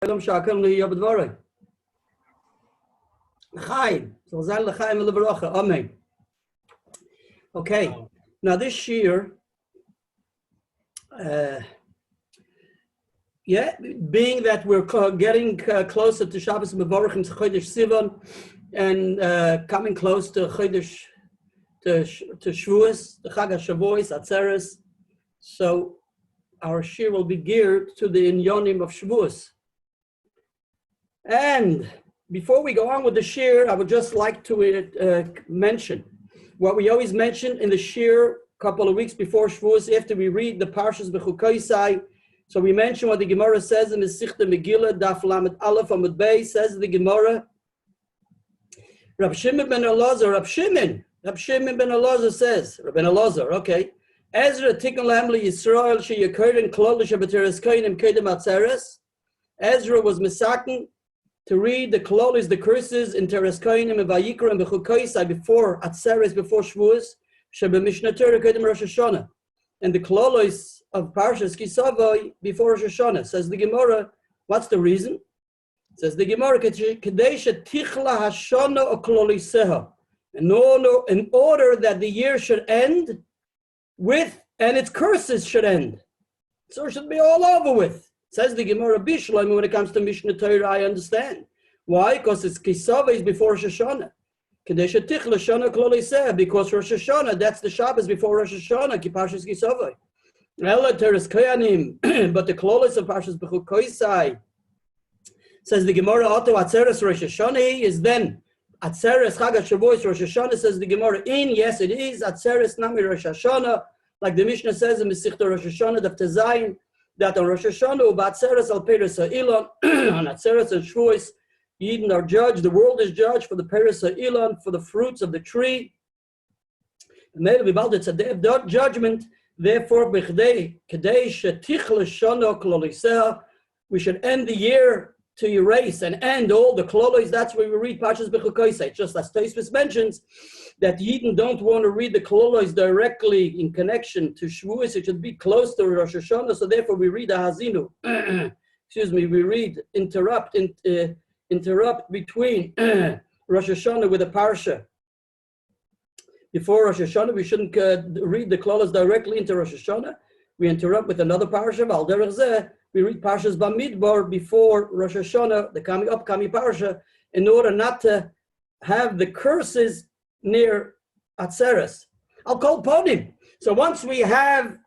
Amen. Okay, now this year, being that we're getting closer to Shabbos Mevorachim to Chodesh Sivan and coming close to Chodesh to Shavuos, the Chag Shavuos, Atzeres, so our shir will be geared to the inyonim of Shavuos. And before we go on with the shir, I would just like to mention what we always mention in the shir a couple of weeks before Shavuos, after we read the Parshas Bechukoisai. So we mention what the Gemara says in the Sichta Megillah, Daf Lamed Aleph Amud Bey, says the Gemara, Rab Shimon ben Elazar, Rab Shimon ben Elazar says, Rab ben Elazar, okay, Ezra Tikkun Lahem Yisrael Sheyakorin Klolish Abateres Koinim Kedem Atzeres. Ezra was misaken to read the klolis, the curses in Teres Koinim and Vayikra and Bechukoisai before Atzeres, before Shavuos, Shebe Mishnah Torah Kedem Rosh Hashanah, and the klolis of Parshas Kisavai before Rosh Hashanah. Says the Gemara, what's the reason? Says the Gemara, Kadesha Tichla Hashana Okloliseha, in order that the year should end with, and its curses should end. So it should be all over with. Says the Gemara Bishlam, when it comes to Mishnah Torah, I understand. Why? Because it's Kisava is before Rosh Hashanah. Kadesha Tichla Shana Okloliseha, because Rosh Hashanah, that's the Shabbos before Rosh Hashanah, Parshas Kisavai. But the klolis of Parshas Bechukoisai, says the Gemara, Otto Atzeres Rosh Hashanah is then Atzeres Chag Shavuos Rosh Hashanah. Says the Gemara, yes it is Atzeres Nami Rosh Hashanah, like the Mishnah says in Mesichta Rosh Hashanah Daf Tezayin, that on Rosh Hashanah Atzeres Al Peres HaIlan, on Atzeres and Shavuos, Yidden are judged, the world is judged for the Peres HaIlan, for the fruits of the tree. And maybe about it's a day of judgment. Therefore, we should end the year to erase and end all the klolos. That's where we read Parshas Bechukoisai. Just as Tosfos mentions that Yidden don't want to read the klolos directly in connection to Shavuos. It should be close to Rosh Hashanah. So therefore, we read the Hazinu. We read interrupt between Rosh Hashanah with a parsha. Before Rosh Hashanah, we shouldn't read the klolos directly into Rosh Hashanah. We interrupt with another parsha. Al derech zeh, we read Parshas Bamidbar before Rosh Hashanah, the upcoming parsha, in order not to have the curses near Atzeres. I'll call Podim. So once we have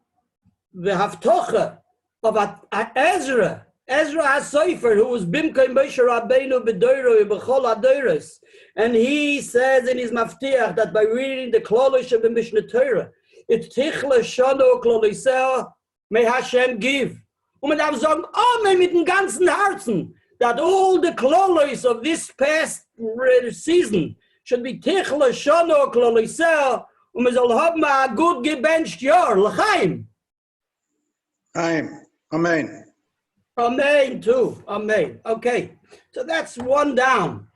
the Haftocha of Ezra HaSofer, who was Bimkei Moshe Rabbeinu B'Doiro B'Chol HaDoros, and he says in his Maftiach that by reading the Klolish of the Mishnah Torah, it's Tichle Shano Kloliseo, may Hashem give. Und man darf sagen, Amen mit dem ganzen Herzen, that all the Klolis of this past season should be Tichle Shano Kloliseo, und man soll haben a good gebenched Jahr, L'chaim. Chaim, Amen. Amen too, Amen. Okay, so that's one down.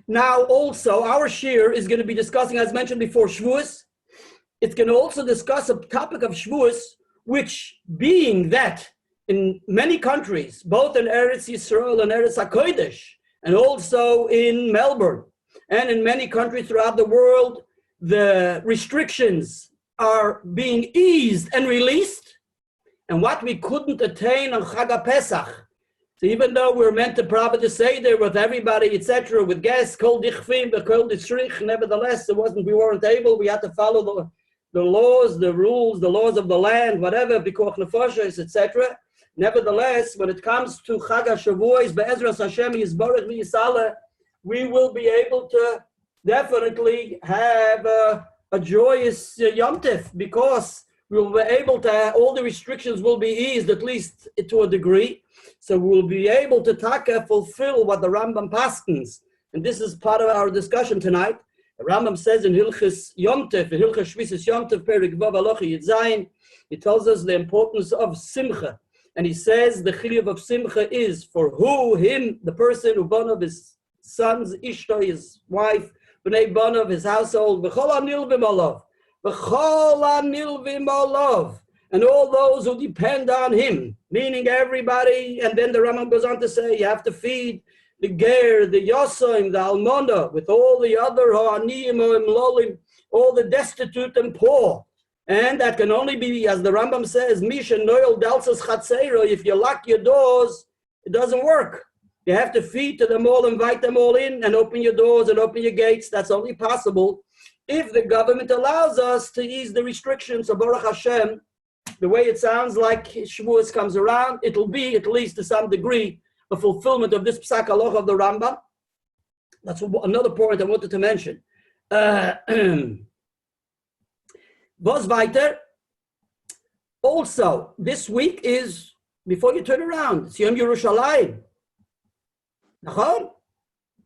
Now also, our shir is going to be discussing, as mentioned before, Shavuos. It's going to also discuss a topic of Shavuos, which being that in many countries, both in Eretz Yisrael and Eretz HaKodesh, and also in Melbourne, and in many countries throughout the world, the restrictions are being eased and released, and what we couldn't attain on Chag Pesach. So even though we're meant to probably say there with everybody, etc., with guests, kol dichfim, kol disrich, nevertheless, we weren't able. We had to follow the laws, the rules, the laws of the land, whatever, bikoch nefashos, etc. Nevertheless, when it comes to Chag HaShavuos, be'ezras Hashem Yisborech v'Yisala, we will be able to definitely have a joyous Yom Tov, because we will be able to, all the restrictions will be eased, at least to a degree. So we'll be able to fulfill what the Rambam paskins. And this is part of our discussion tonight. The Rambam says in Hilchas Yom Tov, in Hilchas Shvisas Yom Tov, Perik Vav Alocha Yitzayin, he tells us the importance of Simcha. And he says the chiyuv of Simcha is for him, the person, who born of his sons, Ishto, his wife, Bnei Bonov, his household, V'chol anil v'molov, V'chol anil v'molov, and all those who depend on him, meaning everybody. And then the Rambam goes on to say, you have to feed the ger, the yosaim, the almona, with all the other ha'aniyim ha'imlolim, all the destitute and poor. And that can only be, as the Rambam says, misha noel dalsas chatzero. If you lock your doors, it doesn't work. You have to feed to them all, invite them all in, and open your doors and open your gates. That's only possible if the government allows us to ease the restrictions. So Baruch Hashem, the way it sounds like Shavuos comes around, it'll be, at least to some degree, a fulfillment of this Psak Halacha of the Rambam. That's another point I wanted to mention. Was weiter. Also, this week is, before you turn around, it's Yom Yerushalayim. Nachon?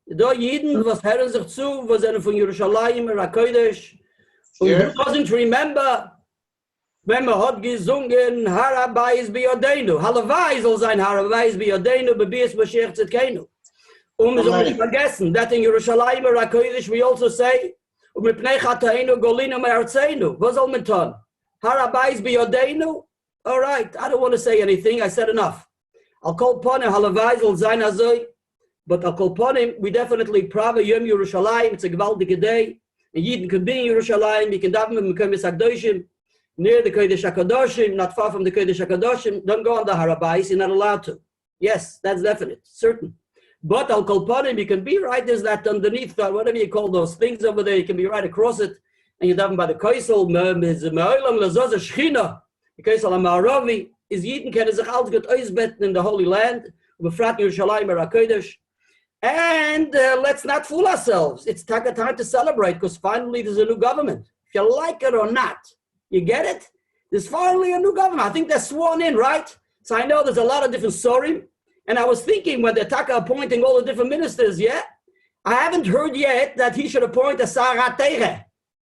Da Yidden, was hören sich zu, was sind von Yerushalayim, Rakodesh. Und who doesn't remember, wenn man hat gesungen, Harabai is biyodenu. Halavai soll sein, Harabai is biyodenu, bebies Mashiach Tzidkenu. Und wir sollen nicht vergessen, that in Yerushalayim, Rakodesh, we also say, Mipnei Chatainu, Golinu, Me'artzeinu. Was soll man tun? Harabai is biyodenu? All right, I don't want to say anything, I said enough. I'll call upon him, Halavai soll sein azoi. But I'll call upon him, we definitely prava Yom Yerushalayim. It's a gewaltige day. And Yidden can be in Yerushalayim. You can daven in Mekomis HaKadoshim, near the Kodesh HaKadoshim, not far from the Kodesh HaKadoshim. Don't go on the Harabais, you're not allowed to. Yes, that's definite, certain. But I'll call upon him, you can be right, there's that underneath, whatever you call those things over there, you can be right across it. And you daven by the Koisel, Me'olam Lazoz Shechina. The Koisel HaMa'aravi is Yidden can sich alt gut ausbetten in the Holy Land. Befrat Yerushalayim HaKadosh. And let's not fool ourselves. It's time to celebrate because finally there's a new government. If you like it or not, you get it? There's finally a new government. I think they're sworn in, right? So I know there's a lot of different sorim. And I was thinking when they're appointing all the different ministers, yeah? I haven't heard yet that he should appoint a Sarah Tere.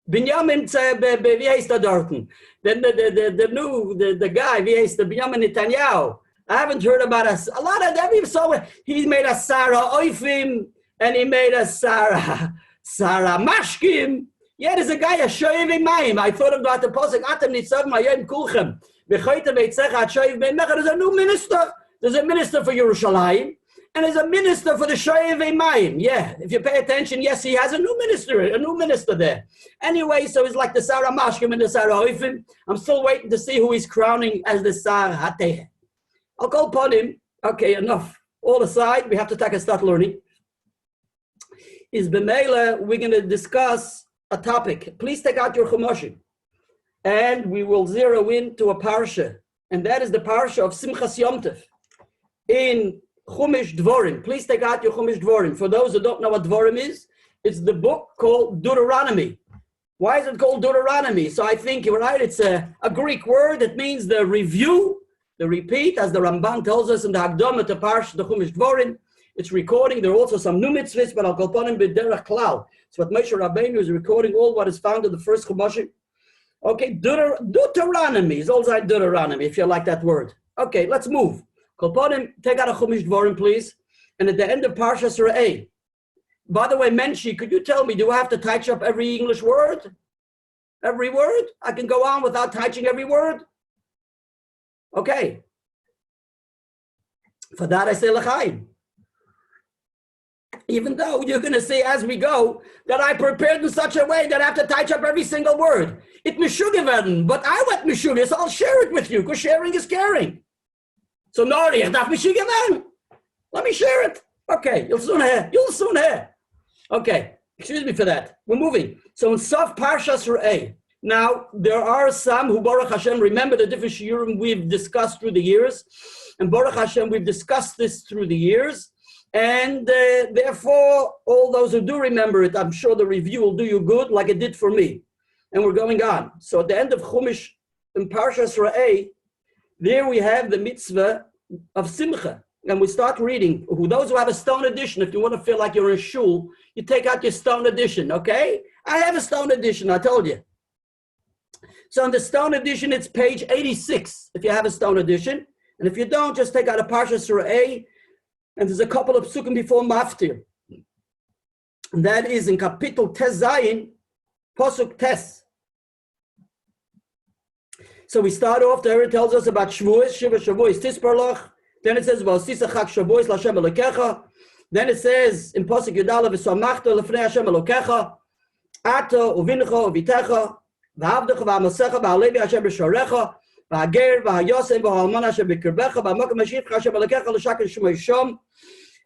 Binyamin, wie heißt der dorten? The guy, wie heißt der Binyamin Netanyahu? I haven't heard about a lot of every so he made a Sarah Oifim and he made a Sarah Mashkim. Yeah, there's a guy a Shoyevim Mayim. I thought about the posuk Atem Nitzav Mayim Kulchem. Bechoyte Veitzech Shoyev Ben Mecher. There's a new minister. There's a minister for Yerushalayim and there's a minister for the Shoyevim Mayim. Yeah, if you pay attention, yes, he has a new minister there. Anyway, so it's like the Sarah Mashkim and the Sarah Oifim. I'm still waiting to see who he's crowning as the Sarah Hateh. I'll call upon him. Okay, enough. All aside, we have to start learning. Is B'meila, we're going to discuss a topic. Please take out your Chumoshim. And we will zero in to a parsha. And that is the parsha of Simchas Yom Tov. In Chumash Dvorim. Please take out your Chumash Dvorim. For those who don't know what Dvorim is, it's the book called Deuteronomy. Why is it called Deuteronomy? So I think you're right. It's a Greek word. It means the review. The repeat, as the Ramban tells us in the Hagdama to Parsh, the Chumash Dvorim, it's recording. There are also some new mitzvahs, but I'll go upon him b'derech klal. So what Moshe Rabbeinu is recording all what is found in the first Chumashim. Okay, Deuteronomy is also Deuteronomy, if you like that word. Okay, let's move. Go upon him, take out a Chumash Dvorim, please. And at the end of Parshas Re'eh. By the way, Menshi, could you tell me, do I have to touch up every English word? Every word? I can go on without touching every word? Okay. For that I say l'chaim. Even though you're going to say as we go that I prepared in such a way that I have to touch up every single word. It mishuga werden, but I want mishuga, so I'll share it with you because sharing is caring. So Nori, ich darf mishuga werden. Let me share it. Okay, you'll soon hear. Okay, excuse me for that. We're moving. So in Sof Parshas Re'eh. Now, there are some who, Baruch Hashem, remember the different shiurim we've discussed through the years. And Baruch Hashem, we've discussed this through the years. And therefore, all those who do remember it, I'm sure the review will do you good, like it did for me. And we're going on. So at the end of Chumash, in Parshas Re'eh, there we have the mitzvah of Simcha. And we start reading. Those who have a stone edition, if you want to feel like you're in shul, you take out your stone edition, okay? I have a stone edition, I told you. So in the stone edition, it's page 86, if you have a stone edition. And if you don't, just take out a Parshas Re'eh, and there's a couple of psukim before Maftir. And that is in Kapitel Tes Zayin, Posuk Tes. So we start off, the Torah tells us about Shavuos, Shiva Shavuos, Tisparlach. Then it says, V'asisa chak Shavuos l'Hashem Elokecha. Then it says, in Pasuk Yudala, V'samachta l'fnei Hashem Elokecha, Ata uvincha uvitecha, V'avdecha v'amasecha, V'alevi Hashem b'sharecha, V'hager, V'hayosem, V'halman Hashem b'kirbecha, V'amakam Hashivcha Hashem Elokecha, L'shakar Shemay Shom.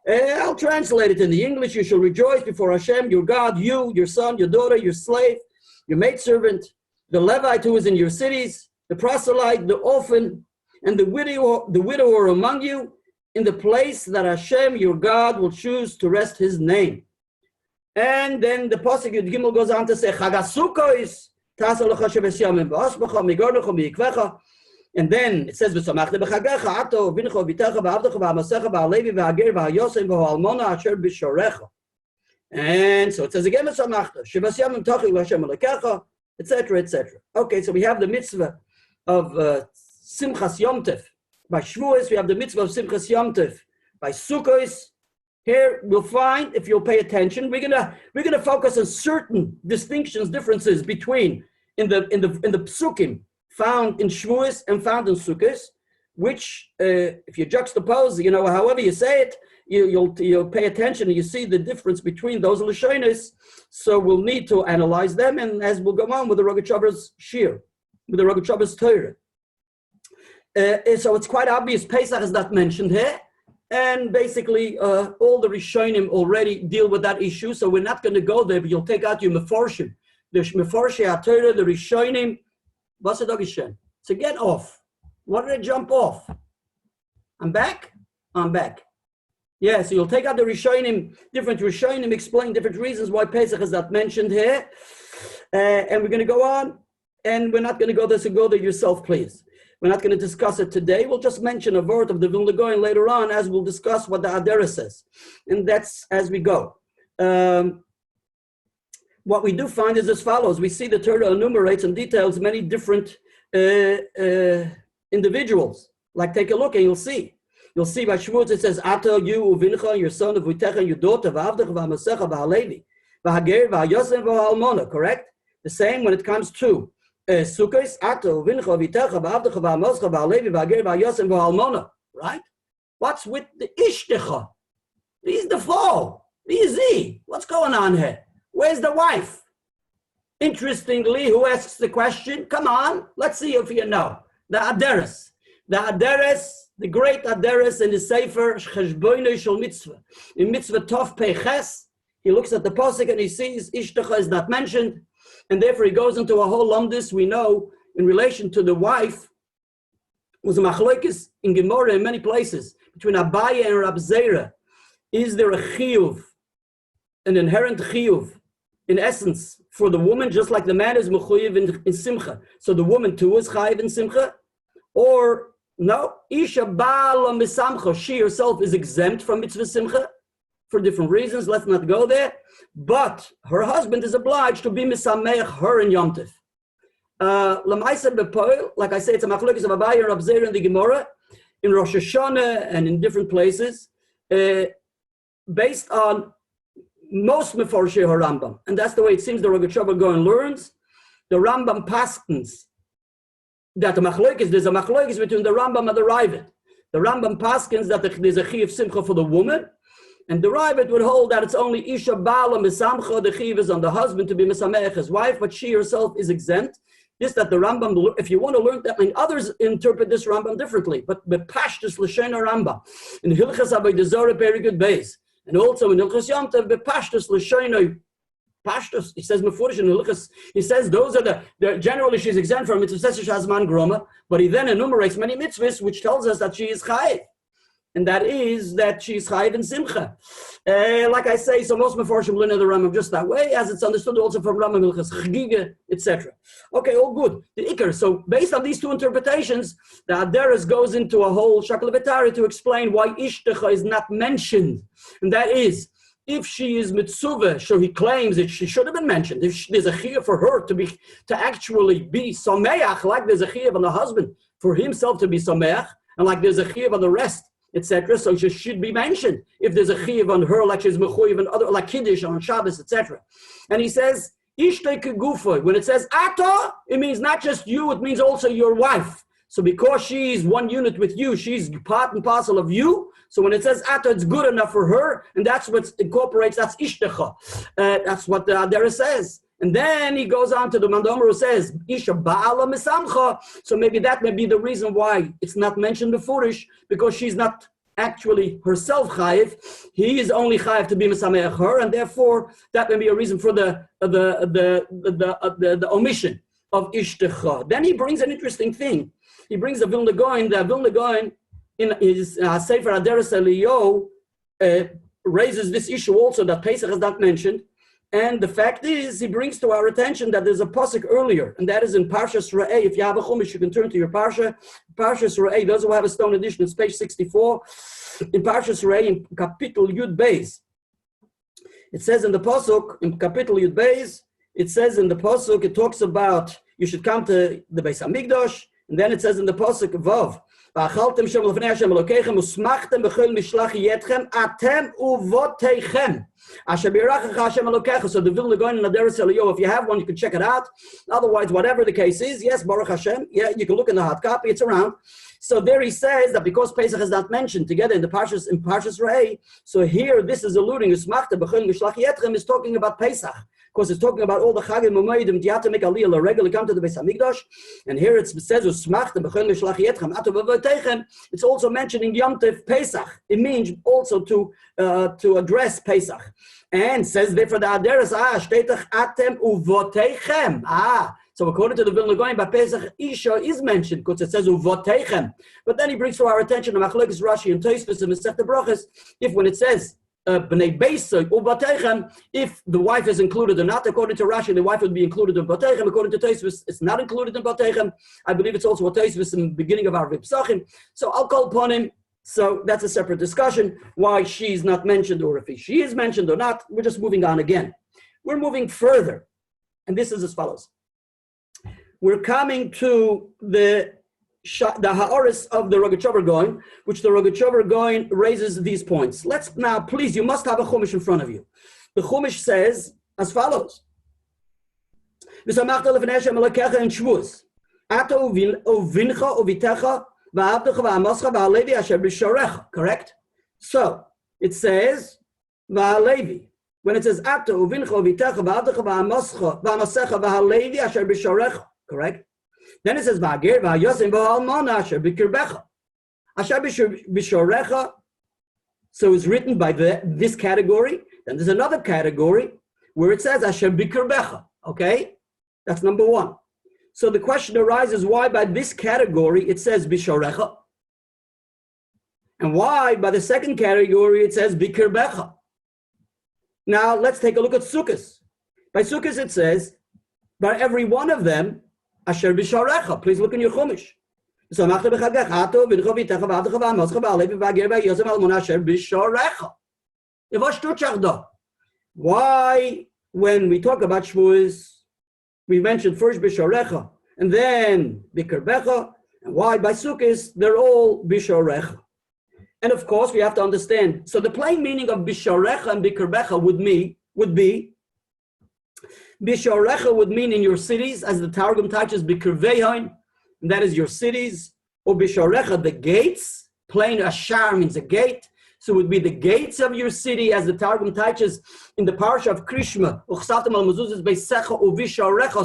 I'll translate it in the English. You shall rejoice before Hashem, your God, you, your son, your daughter, your slave, your maidservant, the Levite who is in your cities, the proselyte, the orphan, and the widower among you, in the place that Hashem, your God, will choose to rest his name. And then the Pasuk Yud Gimel goes on to say, Chagasukos, Tasalacha Shevesyamim Ba'asbacha, Migornecha, Miikvecha. And then it says, V'samachta b'chagecha, Ato, Vincha, V'techa, V'avdecha, V'amasecha, V'alevi, V'hager, V'hayosem, V'halmona, Asher b'shorecha. And so it says again, V'samachta, Shevesyamim Tachi, V'Hashem Elokecha, etc., etc. Okay, so we have the mitzvah of Simchas Yom Tov. By Shavuos, we have the mitzvah of Simchas Yom Tov. By Sukkos, here we'll find, if you'll pay attention, we're gonna focus on certain distinctions, differences between in the psukim found in Shavuos and found in Sukkos, which if you juxtapose, however you say it, you'll pay attention and you see the difference between those lashonos. So we'll need to analyze them, and as we'll go on with the Rogatchover's shir, with the Rogatchover's Torah. So it's quite obvious Pesach is not mentioned here, and basically all the Rishonim already deal with that issue, so we're not going to go there, but you'll take out your Meforshim. The Meforshei HaTorah, the Rishonim, what's it again? So get off. Why did I jump off? I'm back? I'm back. Yeah, so you'll take out the Rishonim, different Rishonim explain different reasons why Pesach is not mentioned here, and we're going to go on, and we're not going to go there, so go there yourself, please. We're not going to discuss it today. We'll just mention a word of the Vilna Gaon later on, as we'll discuss what the Adera says. And that's as we go. What we do find is as follows. We see the Torah enumerates and details many different individuals. Like take a look and you'll see. You'll see by Shavuos it says, Ata, you, Uvincha, your son, Uvitecha, your daughter, V'avdecha, V'amasecha, V'alevi, V'hager, V'hayosem, V'halmona, correct? The same when it comes to Sukkos, Ato, Vincha, V'techa, V'avdecha, V'amoscha, V'alevi, V'hager, V'hayosem, V'halmona, right? What's with the Ishtecha? He's the four. He's he. What's going on here? Where's the wife? Interestingly, who asks the question? Come on, let's see if you know. The Aderes. The Aderes, the great Aderes in the Sefer Cheshboinei Shel Mitzvah. In Mitzvah Tov Peiches, he looks at the Pasuk and he sees Ishtecha is not mentioned. And therefore he goes into a whole lumdus, we know, in relation to the wife, was a machlokes in Gemara in many places, between Abaye and Rab Zera. Is there a chiyuv, an inherent chiyuv, in essence, for the woman, just like the man is mechuyev in Simcha? So the woman too is chayiv in Simcha? Or no, Isha Ba'ala Misamcha, she herself is exempt from mitzvah Simcha for different reasons, let's not go there. But her husband is obliged to be misameach her in Yom Tov. L'maisa b'poil, like I say, it's a machlokes of Abaye and Rab Zera in the Gemara, in Rosh Hashanah and in different places, based on most Meforshei HaRambam. And that's the way it seems the Rogatchover Gaon learns. The Rambam paskins that the machlokes, there's a machlokes between the Rambam and the Ravid. The Rambam paskins that there's a chiyuv simcha for the woman, and the Ravid would hold that it's only Isha Ba'ala Misamcha, the chiyuv is on the husband to be misameach his wife, but she herself is exempt. This that the Rambam, if you want to learn that, I mean, others interpret this Rambam differently, but Bepashtus L'Shen Rambam, in Hilchas Avodah Zarah, very good base, and also in Hilchas Yom Tov, Bepashtus L'Shen Pashtus, he says Mefurish in Hilchas, he says those are the generally she's exempt from mitzvah Shazman Groma, but he then enumerates many mitzvahs which tells us that she is chayiv. And that is that she's chayiv in Simcha. Like I say, so most Meforshim learn the Rambam just that way, as it's understood also from Rambam Hilchas Chagiga, etc. Okay, all good. The Iker. So based on these two interpretations, the Aderes goes into a whole Shakal V'Tari to explain why Ishtecha is not mentioned, and that is, if she is mitzuvah, so he claims that she should have been mentioned. If there's a chiyuv for her to actually be sameach, like there's a chiyuv on the husband for himself to be sameach, and like there's a chiyuv on the rest, etc. So she should be mentioned. If there's a chiyuv on her, like she's mechuyev and other, like kiddush on Shabbos, etc. And he says, Ishteke gufo. When it says ata, it means not just you, it means also your wife. So because she's one unit with you, she's part and parcel of you. So when it says ata, it's good enough for her, and that's what incorporates, that's ishtecha. That's what the Adera says. And then he goes on to the Mandomer who says, Isha ba'ala misamcha. So maybe that may be the reason why it's not mentioned beforish, because she's not actually herself chayiv. He is only chayiv to be misameach her, and therefore that may be a reason for the omission of ishtecha. Then he brings an interesting thing. He brings the Vilna Gaon. The Vilna Gaon in his Sefer Aderes Eliyahu raises this issue also that Pesach is not mentioned. And the fact is, he brings to our attention that there's a pasuk earlier, and that is in Parshas Re'eh. If you have a chumash, you can turn to your Parsha. Parshas Re'eh, those who have a stone edition, it's page 64. In Parshas Re'eh, in Kapitel Yud Beis, it says in the pasuk, in Kapitel Yud Beis, it says in the pasuk, it talks about you should come to the Beis HaMikdash, and then it says in the pasuk Vav, V'achaltem shem l'fnei Hashem Elokeichem usmachtem b'chol mishlach yetchem atem uvoteichem asher b'yirachecha Hashem Elokecha. So the Vilna Gaon in Aderes Eliyahu, if you have one, you can check it out. Otherwise, whatever the case is, yes, Baruch Hashem, yeah, you can look in the hard copy, it's around. So there he says that because Pesach is not mentioned together in Parshas Re'eh, so here this is alluding, usmachtem b'chol mishlach yetchem is talking about Pesach. Of course, it's talking about all the Chagim Umaydim. You have to make aliyah regularly come to the Beis Hamikdash, and here it says it's also mentioning Yom Tov Pesach. It means also to address Pesach, and says therefore the Aderes shteitach atem uvoteichem. So according to the Vilna Gaon, by Pesach Isha is mentioned because it says uvoteichem. But then he brings to our attention the Machlokes Rashi and Tosfos and Masechta Brachos. If when it says Bnei Beisai uvatechem, if the wife is included or not, according to Rashi, the wife would be included in Batechem. According to Tosfos, it's not included in Batechem. I believe it's also what Tosfos in the beginning of our Vipsachim. So I'll call upon him. So that's a separate discussion, why she's not mentioned, or if she is mentioned or not. We're just moving on again. We're moving further, and this is as follows. We're coming to the ha'aris of the Rogatchover Gaon, which the Rogatchover Gaon raises these points. Let's now, please, you must have a chumash in front of you. The chumash says as follows: V'samachta lefnei Hashem Elokecha in Shavuos, ata uvincha uvitecha va'avdecha va'amascha va'alevi asher b'shorecha. Correct. So it says va'alevi. When it says ata uvincha uvitecha va'avdecha va'amasecha va'alevi asher b'shorecha. Correct. Then it says Va'ger va'yosim va'almana asher b'kirbecha asher b'shorecha. So it's written by this category. Then there's another category where it says asher b'kirbecha. Okay, that's number one. So the question arises: why by this category it says b'shorecha, and why by the second category it says b'kirbecha? Now let's take a look at Sukkos. By Sukkos it says by every one of them asher b'shorecha. Please look in your chumash. Why, when we talk about Shavuos, we mentioned first b'shorecha and then b'kirbecha, and why by Sukkos they're all b'shorecha? And of course we have to understand. So the plain meaning of b'shorecha and b'kirbecha would be Bishorecha would mean in your cities, as the Targum touches Bikirvehain, and that is your cities, or Bishorecha, the gates. Plain Ashar means a gate, so it would be the gates of your city, as the Targum touches in the Parsha of Krishma.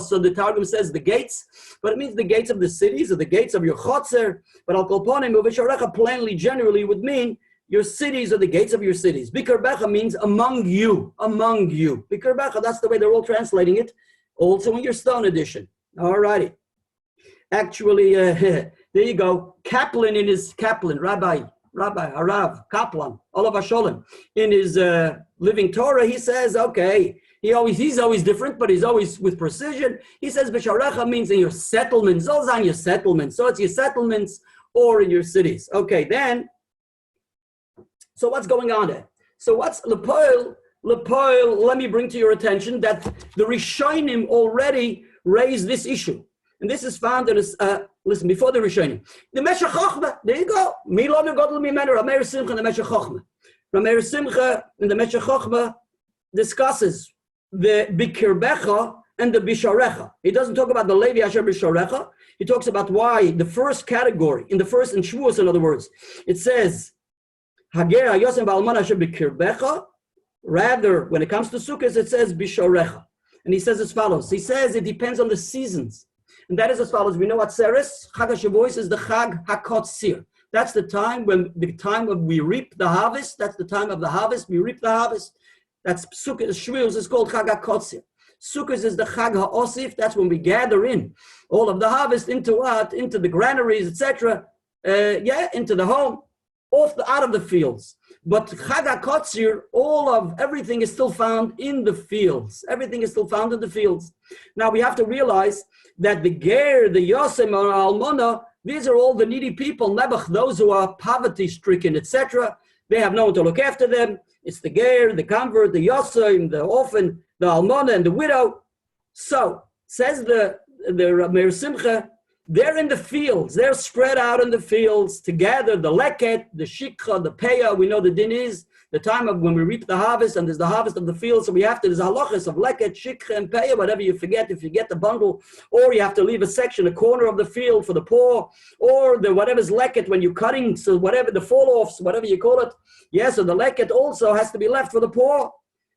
So the Targum says the gates, but it means the gates of the cities, or the gates of your chotzer. But Al Kolponim, Bishorecha plainly, generally would mean your cities are the gates of your cities. Bikirbecha means among you, among you. Bikirbecha, that's the way they're all translating it, also in your stone edition. All righty. Actually, there you go. Kaplan in his, Rabbi, Harav, Kaplan, Olav HaSholem, in his Living Torah, he says, okay, he's always different, but he's always with precision. He says, Bisharecha means in your settlements, those are your settlements. So it's your settlements or in your cities. Okay, then, so what's going on there? So what's Lepoil, let me bring to your attention that the Rishonim already raised this issue. And this is found in listen, before the Rishonim. The Meshech Chochmah, there you go. Milon Godel Mimenu, Rameir Simcha and the Meshech Chochmah. Rameir Simcha and the Meshech Chochmah discusses the Bikirbecha and the Bisharecha. He doesn't talk about the Levi Asher Bisharecha. He talks about why the first category, in Shavuos, in other words, it says, Hager HaYosem Ba'alman Asher B'kirbecha. Rather, when it comes to Sukkot, it says Bisharecha. And he says as follows. He says it depends on the seasons. And that is as follows. We know what Seres, Chag HaShavuos, is the Chag HaKotzir. That's the time when we reap the harvest. That's the time of the harvest. We reap the harvest. That's Sukkot. Shavuos is called Chag HaKotzir. Sukkot is the Chag HaOsif. That's when we gather in all of the harvest into what? Into the granaries, etc. Into the home, out of the fields. But Chag HaKotzir, everything is still found in the fields. Everything is still found in the fields. Now we have to realize that the Ger, the Yosem, or Almona, these are all the needy people, Nebuch, those who are poverty-stricken, etc. They have no one to look after them. It's the Ger, the convert, the Yosem, the orphan, the Almona, and the widow. So, says the Meir Simcha, they're in the fields. They're spread out in the fields together. The leket, the shikha, the peah. We know the din is the time of when we reap the harvest, and there's the harvest of the field. So there's halachas of leket, shikha, and peah. Whatever you forget, if you get the bundle, or you have to leave a section, a corner of the field for the poor, or the whatever's leket when you're cutting, so whatever the fall-offs, whatever you call it. So the leket also has to be left for the poor.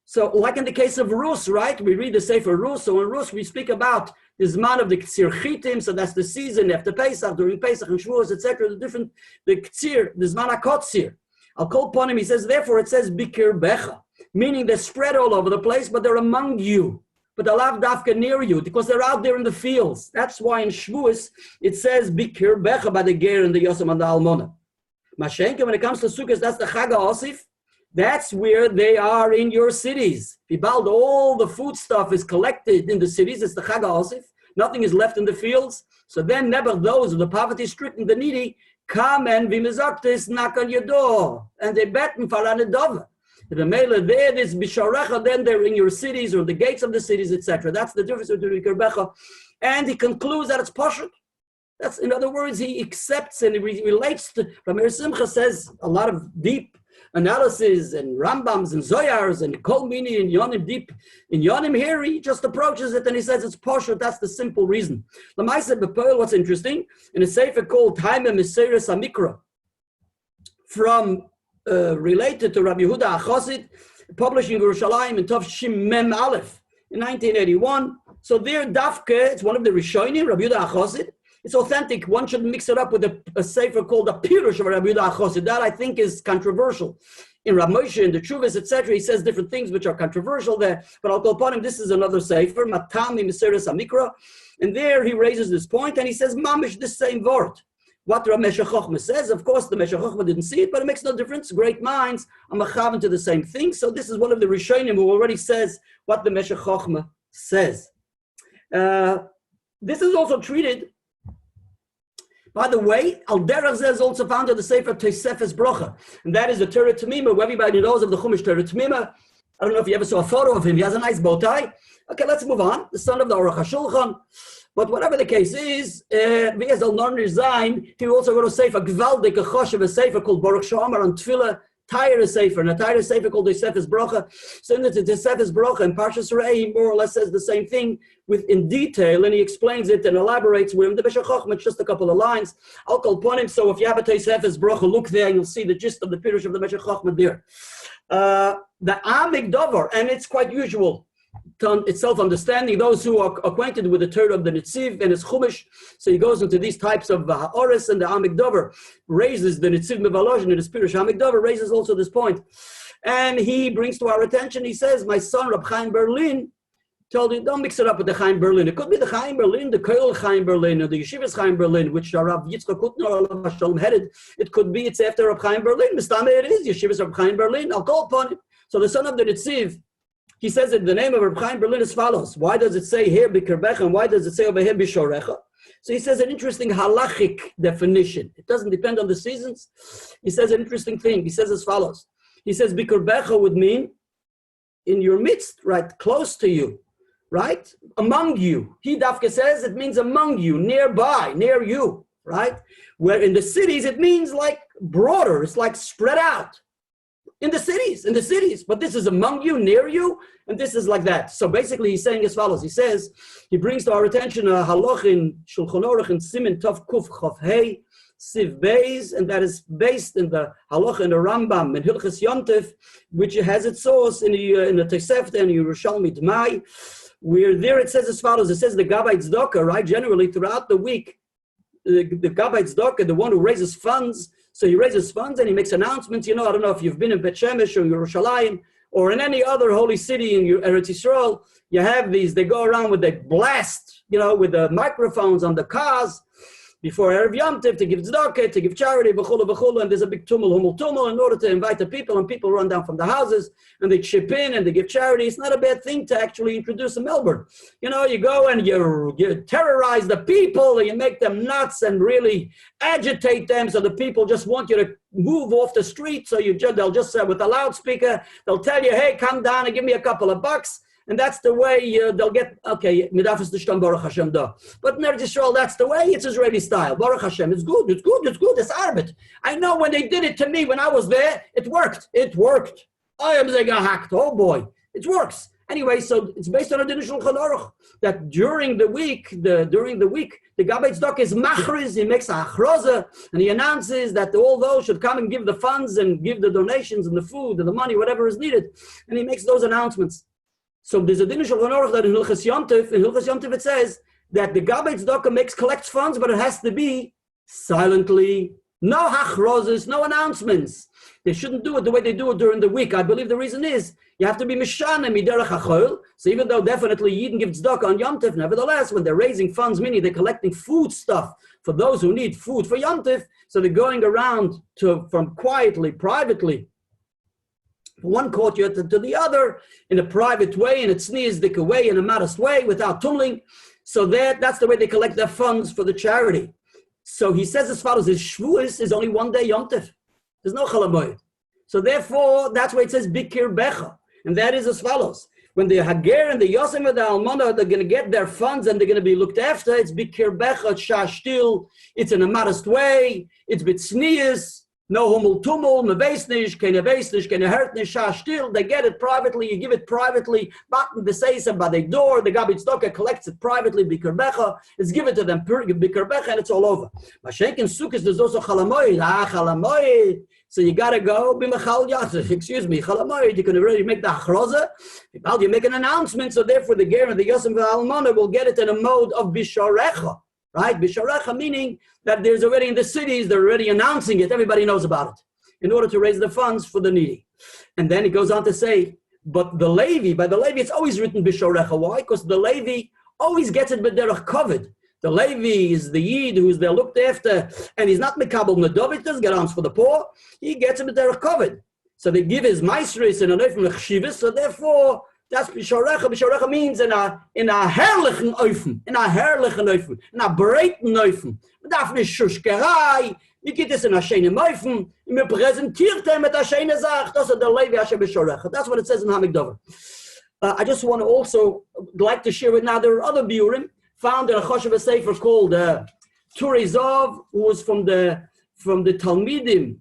So like in the case of Rus, right? We read the Sefer Rus. So in Rus, we speak about the Zman of the Ktsir Chitim. So that's the season after Pesach, during Pesach and Shavuos, etc. The Ktsir, the Zman HaKotzir. I'll call upon him. He says, therefore, it says Bikir Becha, meaning they're spread all over the place, but they're among you. But they're lav dafka near you, because they're out there in the fields. That's why in Shavuos, it says Bikir Becha by the Ger and the Yosem and the Almona. Mashenka, when it comes to Sukkot, that's the Chag HaOsif. That's where they are in your cities. Pibald, all the food stuff is collected in the cities. It's the Chag HaOsif. Nothing is left in the fields. So then never those of the poverty-stricken, the needy, come and v'mizaktis, knock on your door. And they betten faranedova. The mele there, this bisharecha, then they're in your cities or the gates of the cities, etc. That's the difference between Kerbecha. And he concludes that it's pashut. That's, in other words, he accepts and he relates to, Rabbi Simcha says a lot of deep analysis and Rambams and Zoyars and Kol Mini and Yonim deep. In Yonim here, he just approaches it and he says it's pashut. That's the simple reason. Lamaisa B'Poel, what's interesting, in a sefer called Taime Meseres HaMikra, from related to Rabbi Yehuda HaChassid, published in Yerushalayim in Tov Shim Mem Aleph in 1981. So there, Dafke, it's one of the Rishonim, Rabbi Yehuda HaChassid. It's authentic. One should mix it up with a sefer called a Pirush of Rabbi Yehuda HaChassid. That I think is controversial. In Rav Moshe, in the Chuvas, etc., he says different things which are controversial there. But I'll call upon him. This is another sefer, Matami Meseres HaMikra, and there he raises this point and he says, "Mamish, this same word." What the Meshech Chochmah says, of course, the Meshech Chochmah didn't see it, but it makes no difference. Great minds are machaven to the same thing. So this is one of the Rishonim who already says what the Meshech Chochmah says. This is also treated. By the way, Al Derech is also found in the Sefer Tosefes Brocha, and that is the Torah Tamima, who everybody knows of the Chumash Torah Tamima. I don't know if you ever saw a photo of him. He has a nice bow tie. Okay, let's move on. The son of the Aruch HaShulchan. But whatever the case is, he also wrote a Sefer, Gvaldik, a Choshev, a Sefer called Baruch Shomer on Tefillah, Tyre Sefer, and a Tyre Sefer called Tosefes Brocha. So in the Tosefes Brocha and Parshas Re'eh, he more or less says the same thing in detail, and he explains it and elaborates with him. The Meshech Chochmah, it's just a couple of lines. I'll call upon him. So if you have a Tosefes Brocha, look there and you'll see the gist of the Pirush of the Meshech Chochmah there. The Amik Dover, and it's quite usual. It's self-understanding. Those who are acquainted with the Torah of the Nitziv and its Chumash, so he goes into these types of Ha'oris, and the Amik Dover raises the Nitziv Mevaloshin and the Spirit Amik Dover raises also this point. And he brings to our attention, he says, my son, Rab Chaim Berlin, told you, don't mix it up with the Chaim Berlin. It could be the Chaim Berlin, the Koil Chaim Berlin, or the Yeshivas Chaim Berlin, which Rav Yitzchak Kutner headed. It could be it's after Rab Chaim Berlin. Mistame it is, Yeshivas Rab Chaim Berlin. I'll call upon him. So the son of the Nitziv, he says that the name of Reb Chaim Berlin as follows. Why does it say here Bikirbecha and why does it say over here Bishorecha? So he says an interesting halachic definition. It doesn't depend on the seasons. He says an interesting thing. He says as follows. He says Bikirbecha would mean in your midst, right, close to you, right, among you. He Dafka says it means among you, nearby, near you, right? Where in the cities it means like broader, it's like spread out. in the cities, but this is among you, near you, and this is like that. So basically he's saying as follows. He says, he brings to our attention a halach in Shulchan Aruch in Siman Tov Kuf Chav Hey, Siv Beis, and that is based in the halach in the Rambam in Hilchas Yom Tov, which has its source in the Tosefta and Yerushalmi D'mai, where there it says as follows. It says the Gabbai Tzedakah, right? Generally throughout the week, the Gabbai Tzedakah, the one who raises funds, so he raises funds and he makes announcements. I don't know if you've been in Bet Shemesh or Yerushalayim or in any other holy city in Eretz Yisrael, you have these, they go around with the blast, with the microphones on the cars before Erev Yom Tov to give tzedakah, to give charity, and there's a big tumul in order to invite the people, and people run down from the houses and they chip in and they give charity. It's not a bad thing to actually introduce in Melbourne. You go and you terrorize the people, and you make them nuts and really agitate them, so the people just want you to move off the street. So they'll just with a loudspeaker, they'll tell you, hey, come down and give me a couple of bucks. And that's the way they'll get, okay, midafis d'shtam Baruch Hashem da. But in Eretz Yisrael, that's the way, it's Israeli style. Baruch Hashem, it's good, it's arbit. I know when they did it to me, when I was there, it worked. I am saying Hecht, oh boy, it works. Anyway, so it's based on a Shulchan Aruch that during the week, the Gabbai Tzedakah is machriz, he makes a achroza, and he announces that all those should come and give the funds and give the donations and the food and the money, whatever is needed. And he makes those announcements. So there's a din of Shulchan Aruch that in Hilchas Yom Tov it says that the Gabbai Tzedakah collects funds, but it has to be silently, no hachrozes, no announcements. They shouldn't do it the way they do it during the week. I believe the reason is you have to be mishana miderech hachol. So even though definitely Yidden give tzedakah on Yom Tov, nevertheless, when they're raising funds, meaning they're collecting food stuff for those who need food for Yom Tov, so they're going around from quietly, privately, from one courtyard to the other in a private way, in a tzniizdik way, in a modest way, without tumbling. So that's the way they collect their funds for the charity. So he says as follows: his Shavuos is only one day Yom Tov. There's no Chol Hamoed. So therefore, that's why it says Bikir Becha, and that is as follows: when the Hager and the Yosem and the Almana, they're going to get their funds and they're going to be looked after. It's Bikir Becha, it's Shashtil. It's in a modest way. It's Bitsnias. No humul tumul, mebeisnish, keine beisnish, keine hurtnish, shashtil. They get it privately, you give it privately, button the seisa by the door, the Gabbai Tzedakah collects it privately, Bikir Becha, it's given to them, Bikir Becha, and it's all over. Mashenk in Sukkot, there's also Chalamoid, Chalamoid. So you gotta go, Bimachal Yat, excuse me, Chalamoid, you can already make the Achroza, you make an announcement, so therefore the Ger and the Yosem and the Almana will get it in a mode of Bisharecha. Right? Bisharecha, meaning that there's already in the cities, they're already announcing it, everybody knows about it, in order to raise the funds for the needy. And then he goes on to say, but the Levi, by the Levi, it's always written Bisharecha. Why? Because the Levi always gets it b'derech kavod. The Levi is the Yid who's there looked after, and he's not mekabel nedovit, doesn't get on for the poor, he gets it b'derech kavod. So they give his maestris and a neuf from the chshivas, so therefore, that's Bisharecha. Bisharecha means in a herrlichen Eufen, in a breiten Eufen. Man darf nicht Schuschkerei, wie geht es in a schönen Eufen, und man präsentiert mit a schöne Sache, das ist der Levi Hashem Bisharecha. That's what it says in Hamikdavar. I just want to also like to share with now, there are other biurim found in a Rogatchover sefer called Torah Zov, who was from the Talmidim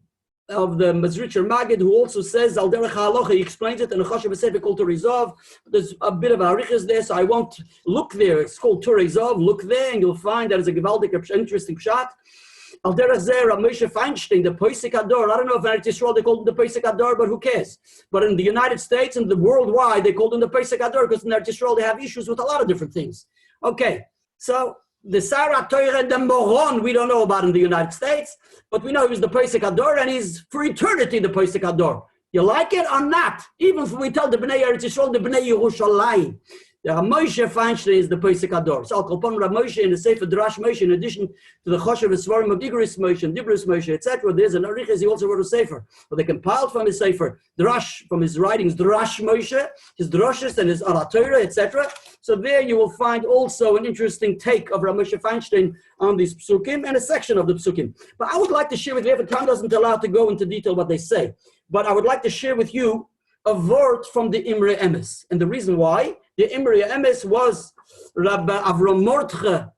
of the Mezritcher Magid, who also says Al Derech HaHalacha. He explains it in a Rogatchover sefer called Torah Zov. There's a bit of arichas there, so I won't look there. It's called Torah Zov. Look there, and you'll find that it's a gewaldig, interesting pshat. Al Derech Zeh, Rabbi Moshe Feinstein, the Poisek Ador. I don't know if in Eretz Yisrael they called him the Poisek Ador, but who cares? But in the United States and the worldwide, they called him the Poisek Ador because in Eretz Yisrael they have issues with a lot of different things. Okay, so the Sarah Torah and the Moron, we don't know about in the United States, but we know he was the Poisek Ador, and he's for eternity the Poisek Ador. You like it or not? Even if we tell the Bnei Eretz Yisrael, the Bnei Yerushalayim, the Moshe Feinstein is the Poisek Ador. So I'll call upon Rabbi Moshe in the Sefer Drash Moshe, in addition to the Rogatchover Svarim of Digris Moshe and Dibris Moshe, etc. There's an Arichas, he also wrote a Sefer. But they compiled from his Sefer, Drash, from his writings, Drash Moshe, his Droshes and his Torah, etc. So there you will find also an interesting take of Rabbi Moshe Feinstein on these psukim and a section of the psukim. But I would like to share with you, if time doesn't allow to go into detail what they say, but I would like to share with you a word from the Imre Emes. And the reason why, the Imre Emes was Rabbi Avram Mordche.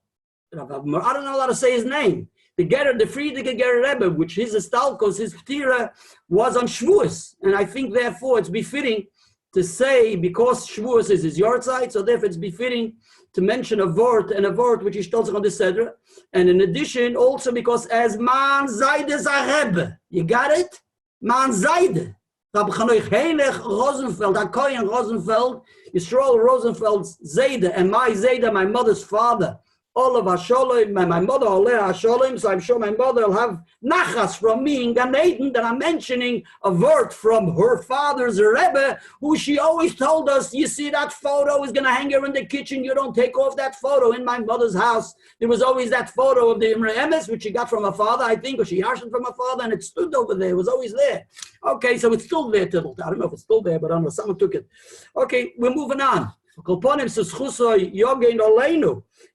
I don't know how to say his name. the Frierdiker Gerer Rebbe, which his Estalkos, his Ptira, was on Shavuos. And I think, therefore, it's befitting to say, because Shavuos is his Yortzeit, so therefore it's befitting to mention a word which is stolz on the Sedra. And in addition, also because as Man Zaide is a Rebbe. You got it? Man Zaide. Rabbi Heilig Rosenfeld, Akoyen Rosenfeld, Yisrael Rosenfeld's Zayde, and my Zayde, my mother's father, all of Hasholem, my mother Oleh Hasholem, so I'm sure my mother will have nachas from me in Gan Eden, that I'm mentioning a word from her father's Rebbe, who she always told us, you see that photo is going to hang here in the kitchen, you don't take off that photo. In my mother's house, there was always that photo of the Imre Emes, which she got from her father, I think, or she yashed from her father, and it stood over there, it was always there. Okay, so it's still there, I don't know if it's still there, but I don't know, someone took it. Okay, we're moving on.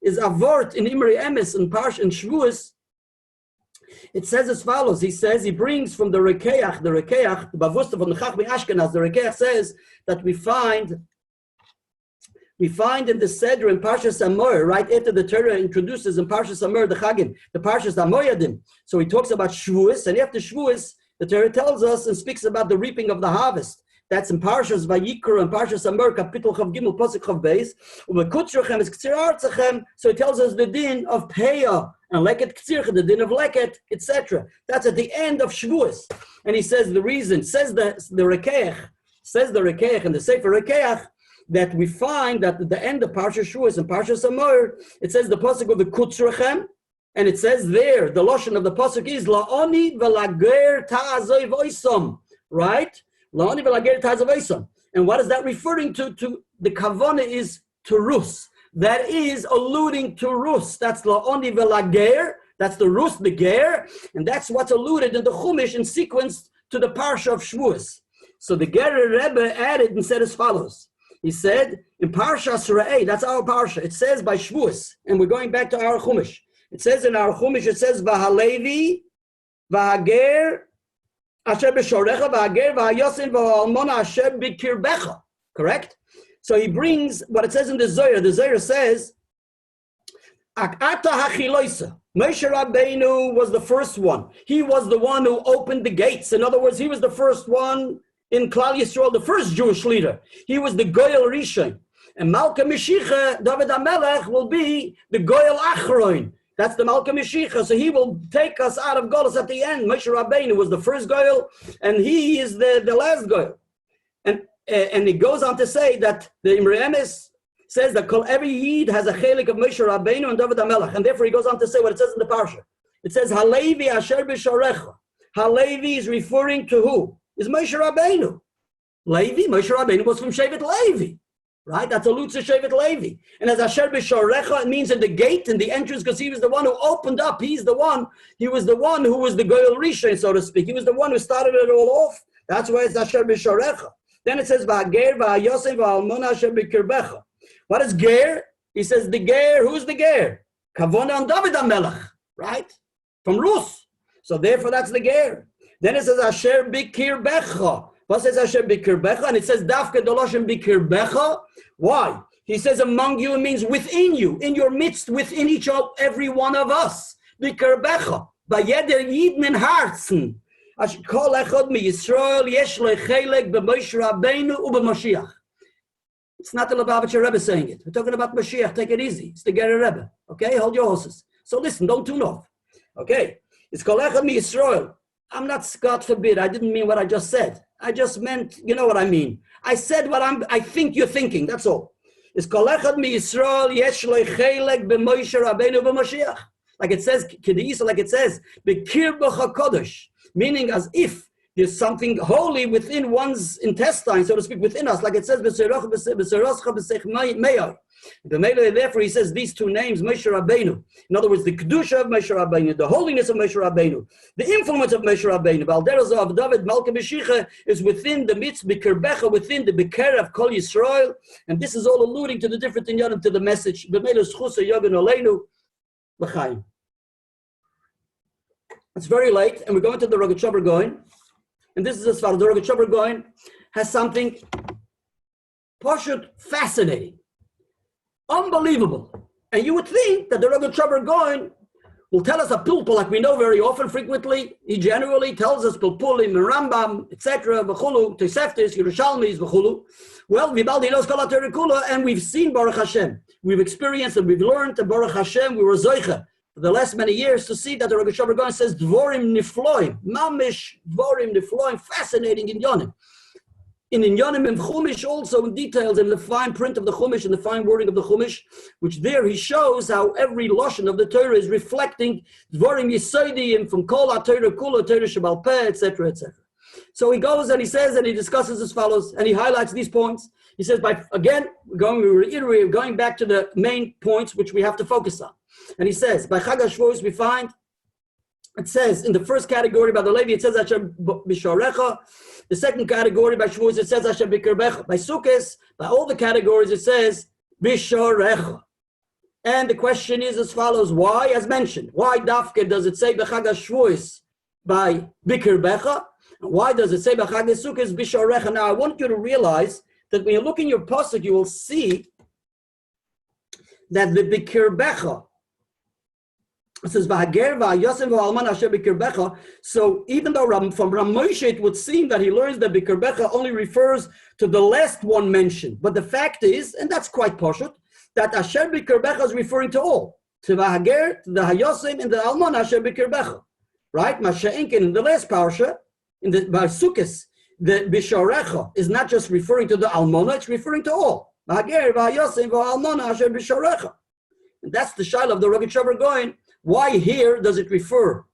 Is a word in Imre Emes and Parsh and Shavuos. It says as follows. He says, he brings from the Rekeach, the Bavusta from the Chachmi Ashkenaz, the Rekeach says that we find in the Seder in Parshas Amor, right after the Torah introduces in Parshas Amor the Chagim, the Parshas Amoyadim. So he talks about Shavuos, and after Shavuos, the Torah tells us and speaks about the reaping of the harvest. That's in Parshas Vayikra and Parshas Amor, Kapitel Chav Gimel, Pasuk Chav Beis. Umekutzrachem is Ktsir Artzachem. So it tells us the din of Peah and Leket Ktsircha, the din of Leket, etc. That's at the end of Shavuos. And he says the reason, says the Rekeach, and the Sefer Rekeach, that we find that at the end of Parshas Shavuos and Parshas Amor, it says the Pasuk of the Kutzrachem, and it says there, the Lashon of the Pasuk is La'oni v'lager ta'azoi voisom, right? And what is that referring to? The kavana is to rus. That is alluding to rus. That's la'oni v'lager. That's the rus, the ger, and that's what's alluded in the Chumash and sequenced to the parsha of Shavuos. So the Gerer Rebbe added and said as follows. He said in Parshas Re'eh, that's our parsha. It says by Shavuos, and we're going back to our Chumash. It says in our Chumash, it says v'halevi v'hager. Correct? So he brings what it says in the Zohar. The Zohar says, Moshe Rabbeinu was the first one. He was the one who opened the gates. In other words, he was the first one in Klal Yisrael, the first Jewish leader. He was the Goyal Rishon. And Malka Mashiach, David HaMelech, will be the Goyal Achroin. That's the Malka Mashiach. So he will take us out of Golus at the end. Moshe Rabbeinu was the first Goyal, and he is the last Goyal. And it goes on to say that the Imre Emes says that every Yid has a chelik of Moshe Rabbeinu and David HaMelech. And therefore he goes on to say what it says in the Parsha. It says, Halevi asher b'sharecha. Halevi is referring to who? Is Moshe Rabbeinu. Levi, Moshe Rabbeinu was from Shevet Levi. Right? That's a Lutzer Shevet Levi. And as Asher B'Shorecha, it means in the gate, in the entrance, because he was the one who opened up. He was the one who was the Goyal Rishon, so to speak. He was the one who started it all off. That's why it's Asher B'Shorecha. Then it says, V'ager, V'ayosef, V'almona Asher B'Kirbecha. What is Ger? He says, the Ger, who's the Ger? Kavona and David HaMelech, right? From Rus. So therefore, that's the Ger. Then it says, Asher B'Kirbecha. What says Hashem b'kirbecha? And it says Dafka Doloshem b'kirbecha. Why? He says among you, it means within you, in your midst, within every one of us. B'kirbecha. Vayeder Yidn in Herzen. Kol echad mi Yisrael yesh lo chelek b'Moshe Rabbeinu u'b'Mashiach. It's not the Lubavitcher Rebbe saying it. We're talking about Mashiach. Take it easy. It's the Gerer Rebbe. Okay? Hold your horses. So listen, don't tune off. Okay? It's Kol echad mi Yisrael. I'm not, God forbid, I didn't mean what I just said. I just meant, you know what I mean. I said what I think you're thinking, that's all. It's kol echad mi Yisrael yesh lo chelek b'Moshe Rabbeinu b'Mashiach. Like it says, like it says, b'kir b'chakodesh, meaning as if there's something holy within one's intestine, so to speak, within us, like it says, therefore he says these two names, Moshe Rabbeinu. In other words, the Kedusha of Moshe Rabbeinu, the holiness of Moshe Rabbeinu, the influence of Moshe Rabbeinu, Valderazah of David, Malka Mashiach, is within the midst, B'kerbecha, within the Beker of Kol Yisrael, and this is all alluding to the different inyanim, to the message, it's very late, and we're going to the Rogatchover Gaon, and this is as far as the Rogatchover Gaon has something pashut fascinating. Unbelievable. And you would think that the Rogatchover Gaon will tell us a pilpul like we know very often, frequently. He generally tells us pilpulim, Rambam, etc., v'chulu, Toseftis, Yerushalmis, v'chulu. Well, Vibaldi knows Kol HaTorah Kula, and we've seen Baruch Hashem. We've experienced and we've learned, and Baruch Hashem, we were zoicha for the last many years to see that the Rogatchover Gaon says Dvorim Nifloim, Mamish Dvorim Nifloim, fascinating in Yonim. In Yonim and Chumash also in details in the fine print of the Chumash and the fine wording of the Chumash, which there he shows how every lashon of the Torah is reflecting Dvorim Yesodiyim from Kol HaTorah Kula, Torah Shebal Peh, etc., etc. So he goes and he says and he discusses as follows, and he highlights these points. He says, going back to the main points which we have to focus on. And he says, by Chag HaShavuos we find, it says in the first category by the Levi, it says Asher B'Shorecha. The second category by Shavuos, it says Asher B'Kirbecha. By Sukkos, by all the categories, it says B'Shorecha. And the question is as follows: why, as mentioned, why Dafke does it say B'Chag HaShavuos by B'Kirbecha? Why does it say B'Chag HaSukkos B'Shorecha? Now, I want you to realize that when you look in your pasuk, you will see that the B'Kirbecha, it says V'Hager V'Hayosem V'Alman Asher B'Kirbecha. So even though from Ram Moshe it would seem that he learns that B'Kirbecha only refers to the last one mentioned, but the fact is, and that's quite pashut, that Asher B'Kirbecha is referring to all, to V'Hager, to the Hayosem, and the Alman Asher B'Kirbecha, right? Masha'inkin in the last parsha, in the by Sukkos, the B'Shorecha is not just referring to the Almana, it's referring to all. V'Hager V'Hayosem V'Almana Asher B'Shorecha. And that's the shaila of the Rogatchover Gaon. Why here does it refer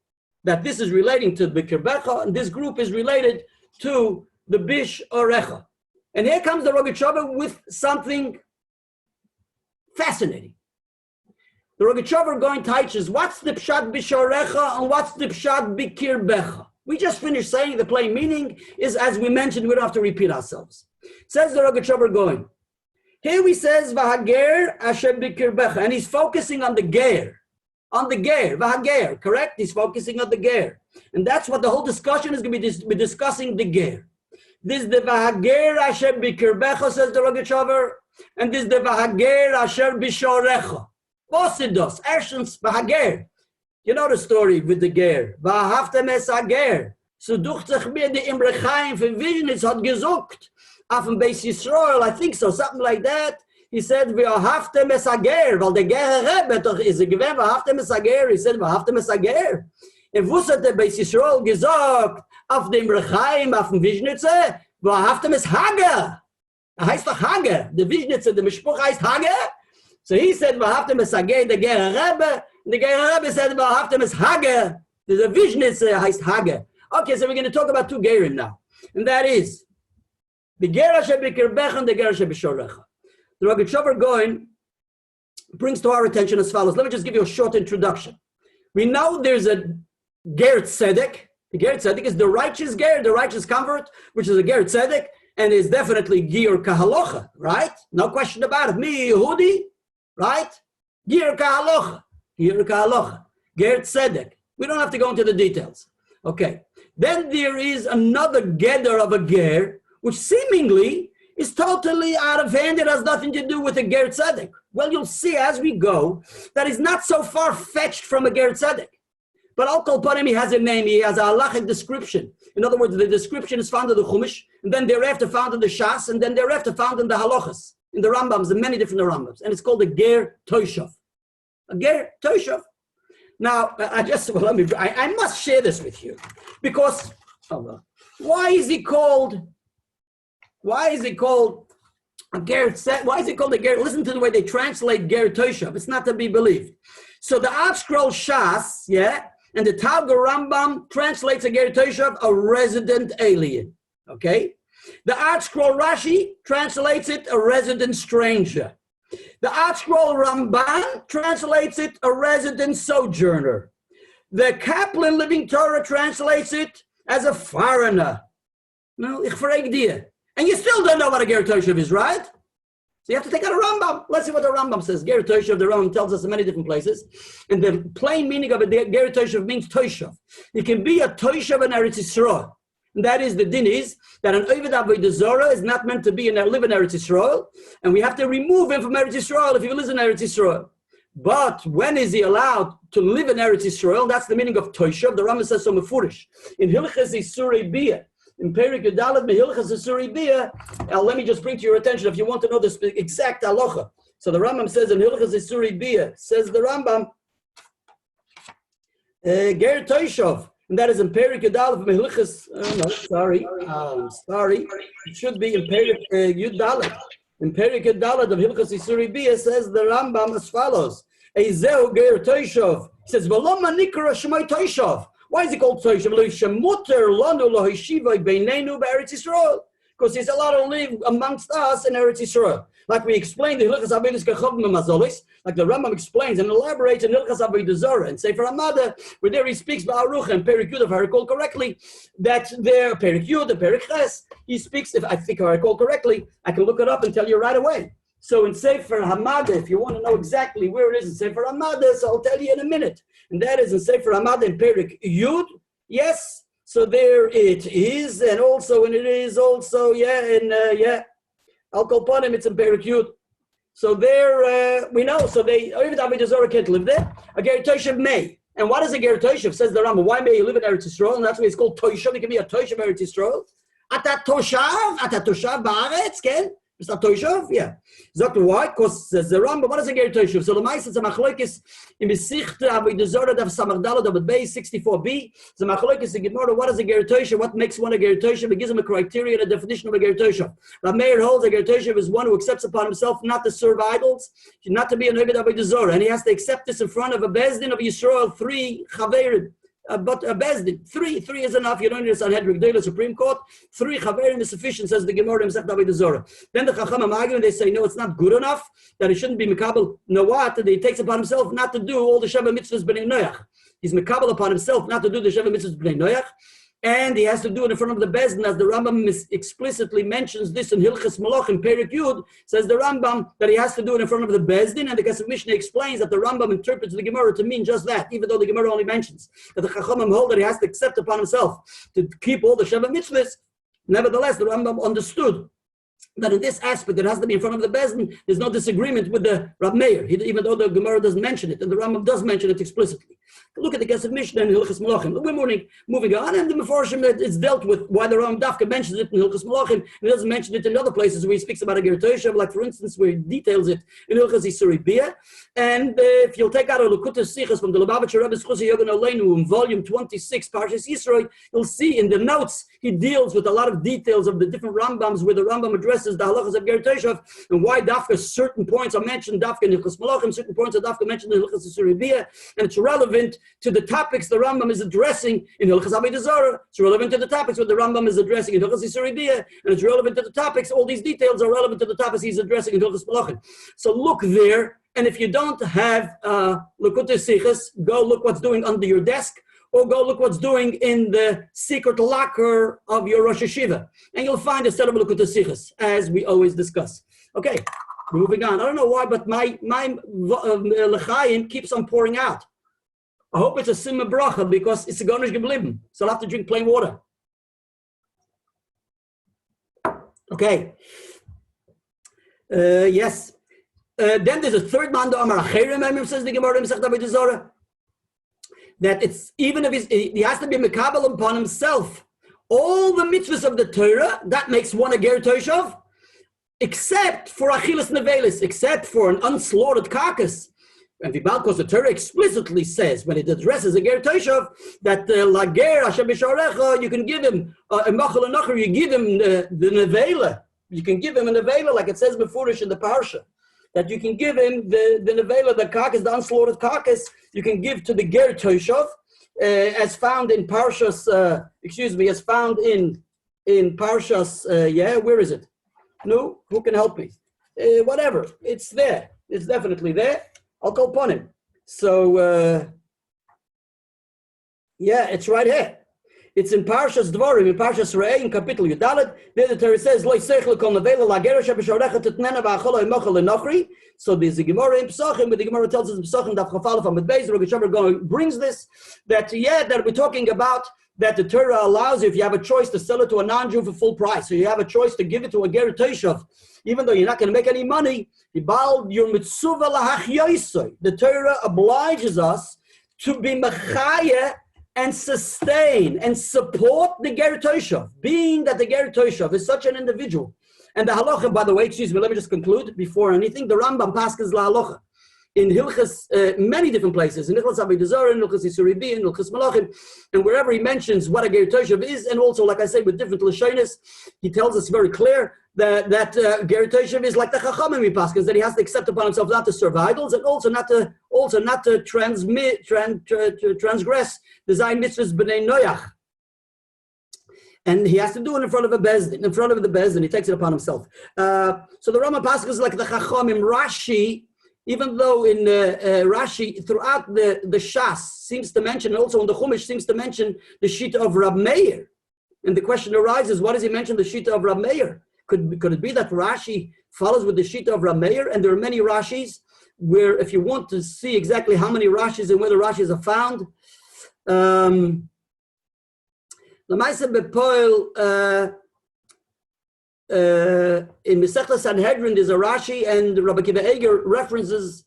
that this is relating to the B'Kirbecha and this group is related to the B'Shorecha? And here comes the Rogatchover with something fascinating. The Rogatchover Gaon teaches what's the Pshat B'Shorecha and what's the Pshat B'Kirbecha. We just finished saying the plain meaning is, as we mentioned, we don't have to repeat ourselves. Says the Rogatchover Gaon. Here he says V'Hager Asher B'Kirbecha, and he's focusing on the Ger. On the Ger, V'Hager, correct? He's focusing on the Ger. And that's what the whole discussion is going to be discussing, the Ger. This is the V'Hager Asher B'Kirbecha, says the Rogatchover, and this is the V'Hager Asher B'Shorecha. Vosidos, Erstens, V'Hager. You know the story with the Ger. V'Haftem es Hager. So ducht sich mir die Imre Chaim von Visionitz hat gesucht. Auf dem Beis Yisrael, I think so, something like that. He said, V'Haftem es Hager, weil der Ger Rebbe doch ist gewesen, V'Haftem es Hager. He said, V'Haftem es Hager. Und was hat der Beis Yisrael gesagt? Auf dem Rechaim, auf dem Visionitze, V'Haftem es Hager. Heißt doch Hager. Der Visionitze, der Mischpuch heißt Hager. So he said, V'Haftem es Hager, der Ger Rebbe. And the Ger Rebbe said, V'Haftem es Hager. The Visionitze heißt Hager. Okay, so we're going to talk about two Gerim now. And that is, the Ger Asher B'Kirbecha and the Ger Asher B'Shorecha. The Rogatchover Gaon brings to our attention as follows. Let me just give you a short introduction. We know there's a Ger Tzedek. The Ger Tzedek is the righteous Ger, the righteous convert, which is a Ger Tzedek, and is definitely Gir Kahalocha, right? No question about it. Me, Yehudi, right? Gir Kahalocha. Gir Kahalocha. Ger Tzedek. We don't have to go into the details. Okay. Then there is another Geder of a Ger, which seemingly is totally out of hand. It has nothing to do with a Ger Tzedek. Well, you'll see as we go that is not so far-fetched from a Ger Tzedek. But Al Kol Panim, he has a name, he has a halachic description. In other words, the description is found in the Chumash, and then thereafter found in the Shas, and then thereafter found in the Halachas, in the Rambams, in many different Rambams. And it's called a Ger Toshav. A Ger Toshav. Now, I must share this with you. Because, why is he called a Ger? Why is it called a Ger? Listen to the way they translate Ger Toshav. It's not to be believed. So the Art Scroll Shas, and the Talmud Rambam translates a Ger Toshav, a resident alien. Okay? The Art Scroll Rashi translates it a resident stranger. The Art Scroll Ramban translates it a resident sojourner. The Kaplan Living Torah translates it as a foreigner. No, ich frage dir. And you still don't know what a Ger Toshav is, right? So you have to take out a Rambam. Let's see what the Rambam says. Ger Toshav, the Rambam tells us in many different places. And the plain meaning of a Ger Toshav means Toshav. It can be a Toshav in Eretz Yisrael. And that is, the din is that an Oved Avodah Zorah is not meant to live in Eretz Yisrael. And we have to remove him from Eretz Yisrael if he lives in Eretz Yisrael. But when is he allowed to live in Eretz Yisrael? That's the meaning of Toshav. The Rambam says so mefurish. In Hilchas Isurei Bia, in Perik Yudalet Mehilchas Isurei Bia, let me just bring to your attention if you want to know the exact halacha. So the Rambam says in Hilchas Isurei Bia, says the Rambam, Ger Toshav, and that is in Perik Yudalet Mehilchas, sorry, it should be in Perik Yudalet. In Perik Yudalet of Hilchas Isurei Bia says the Rambam as follows. Ezeu Ger Toshav. He says, V'loma nikra shemai Toshav. Why is it called Toshav? Because he's allowed to live amongst us in Eretz Yisrael. Like we explained in Hilchas Avodas Kachavim Mazolis, like the Rambam explains and elaborates in Hilchas Avodah Zarah and Sefer Hamada, where there he speaks Ba'aruch and Perik Yud, if I recall correctly, that there, Perik Yud and Perik Ches, he speaks, if I think I recall correctly, I can look it up and tell you right away. So in Sefer Hamada, if you want to know exactly where it is in Sefer Hamada, so I'll tell you in a minute. And that is in Sefer Hamada in Perik Yud, yes. So there it is, and also, and it is also, I'll call upon him, it's in Perik Yud. So there, we know, so they, even Avodah Zarah can't live there. A Ger Toshav may. And what is a Ger Toshav? Says the Rambam, why may you live in Eretz Yisrael? And that's why it's called Toshav. It can be a Toshav Eretz Yisrael. Ata Toshav Ba'aretz, Ken? Is that Toshav? Yeah. Exactly why? Because the Rambam, what is a Ger Toshav? So the Ma'is is a machlokes in Besichte Avodah Zarah Dav Samardala Dav Beis 64b. The machlokes in Gemara, what is a Ger Toshav? What makes one a Ger Toshav? It gives him a criteria and a definition of a Ger Toshav. Rabbi Meir holds a Ger Toshav is one who accepts upon himself not to serve idols, not to be an Oved Avodah Zarah, and he has to accept this in front of a Bezdin of Yisrael, 3 Chaverim. But a Bezdin, three is enough. You don't need a Sanhedrin Gdela Supreme Court. 3 Chaverim is sufficient, says the Gemara in Masechet Avodah Zarah. Then the Chachamim argue, they say, no, it's not good enough, that he shouldn't be Mekabel. No, what? That he takes upon himself not to do all the Sheva Mitzvahs B'nei Noach. He's Mekabel upon himself not to do the Sheva Mitzvahs B'nei Noach. And he has to do it in front of the Bezdin, as the Rambam explicitly mentions this in Hilchas Malach in Perik Yud, says the Rambam that he has to do it in front of the Bezdin, and the Kesef Mishnah explains that the Rambam interprets the Gemara to mean just that, even though the Gemara only mentions that the Chachamim hold that he has to accept upon himself to keep all the Sheva Mitzvahs. Nevertheless, the Rambam understood that in this aspect it has to be in front of the Bezdin. There's no disagreement with the Rabbi Meir, even though the Gemara doesn't mention it, and the Rambam does mention it explicitly. Look at the Kesef Mishnah in Hilchas Malachim. We're moving on, and the Meforshim, it's dealt with why the Rambam Dafka mentions it in Hilchas Malachim, and he doesn't mention it in other places where he speaks about a Ger Toshav, like for instance where he details it in Hilchas Isurei Bia. And if you'll take out a Lukutas Sichas from the Lubavitcher Rebbe's Chusay Yogan Aleinu in volume 26, Parshas Yisroi, you'll see in the notes he deals with a lot of details of the different Rambams where the Rambam addresses the halachas of Ger Toshav and why Dafka certain points are mentioned Dafka in Hilchas Malachim, certain points are Dafka mentioned in Hilchas Isurei Bia, and it's relevant to the topics the Rambam is addressing in Hilchas Avodah Zarah. It's relevant to the topics what the Rambam is addressing in Hilchas Isurei Bia, and it's relevant to the topics. All these details are relevant to the topics he's addressing in Hilchas Malachim. So look there, and if you don't have Lekutei Sichos, go look what's doing under your desk, or go look what's doing in the secret locker of your Rosh Hashiva, and you'll find a set of Lekutei Sichos, as we always discuss. Okay, moving on. I don't know why, but my L'chaim keeps on pouring out. I hope it's a Simma Bracha because it's a Gonish Geblieben, so I'll have to drink plain water. Okay. Yes. Then there's a third man, the Amar Acherim, says the Gemara in Masechet Avodah Zarah, that it's even if he has to be Mekabel upon himself all the mitzvahs of the Torah, that makes one a Ger Toshav, except for Achilas Nevelis, except for an unslaughtered carcass. And because the Torah explicitly says, when it addresses a Ger Toshav, that Lager Hashem B'Sharecha, you can give him a Machal Anacher, you give him the Nevela. You can give him a Nevela, like it says Mefurish in the Parsha, that you can give him the Nevela, the carcass, the unslaughtered carcass, you can give to the Ger Toshav, as found in Parshas, as found in Parshas, where is it? No, who can help me? Whatever, it's there. It's definitely there. I'll call upon him. So, it's right here. It's in Parshas Dvarim, in Parshas Re'eh, in Kapitel Yudalet. There the Torah says, Lo yisech l'kol nevela la'geresh ha'b'shorecha tetnena v'acholo ha'mochel l'nochri. So there's a Gemara in Pesachim, where the Gemara tells us in Pesachim, Daf Chafalef Amud Beis, Rogatchover brings this, that we're talking about that the Torah allows you, if you have a choice, to sell it to a non-Jew for full price. So you have a choice to give it to a ger toshav, even though you're not going to make any money. The Torah obliges us to be mechaya and sustain and support the ger toshav, being that the ger toshav is such an individual. And the halacha, by the way, excuse me, let me just conclude before anything. The Rambam paskes la halacha in Hilchas, many different places, in Hilchas Avodah Zarah, in Hilchas Yisuribi, in Hilchas Malachim, and wherever he mentions what a ger toshav is, and also, like I said, with different lashonos, he tells us very clear that ger toshav is like the Chachamim he paskes, that he has to accept upon himself not to serve idols, and also not to transgress the Zayin mitzvahs b'nei Noach. And he has to do it in front of a bezdin, in front of the bezdin. He takes it upon himself. So the Rama Pasuk is like the Chachamim. Rashi, even though in Rashi, throughout the Shas, seems to mention, and also in the Chumash, seems to mention the Shita of Rab Meir. And the question arises, why does he mention the Shita of Rab Meir? Could it be that Rashi follows with the Shita of Rab Meir? And there are many Rashis where, if you want to see exactly how many Rashis and where the Rashis are found, in Masechta Sanhedrin, there's a Rashi, and Rabbi Kiva Eger references,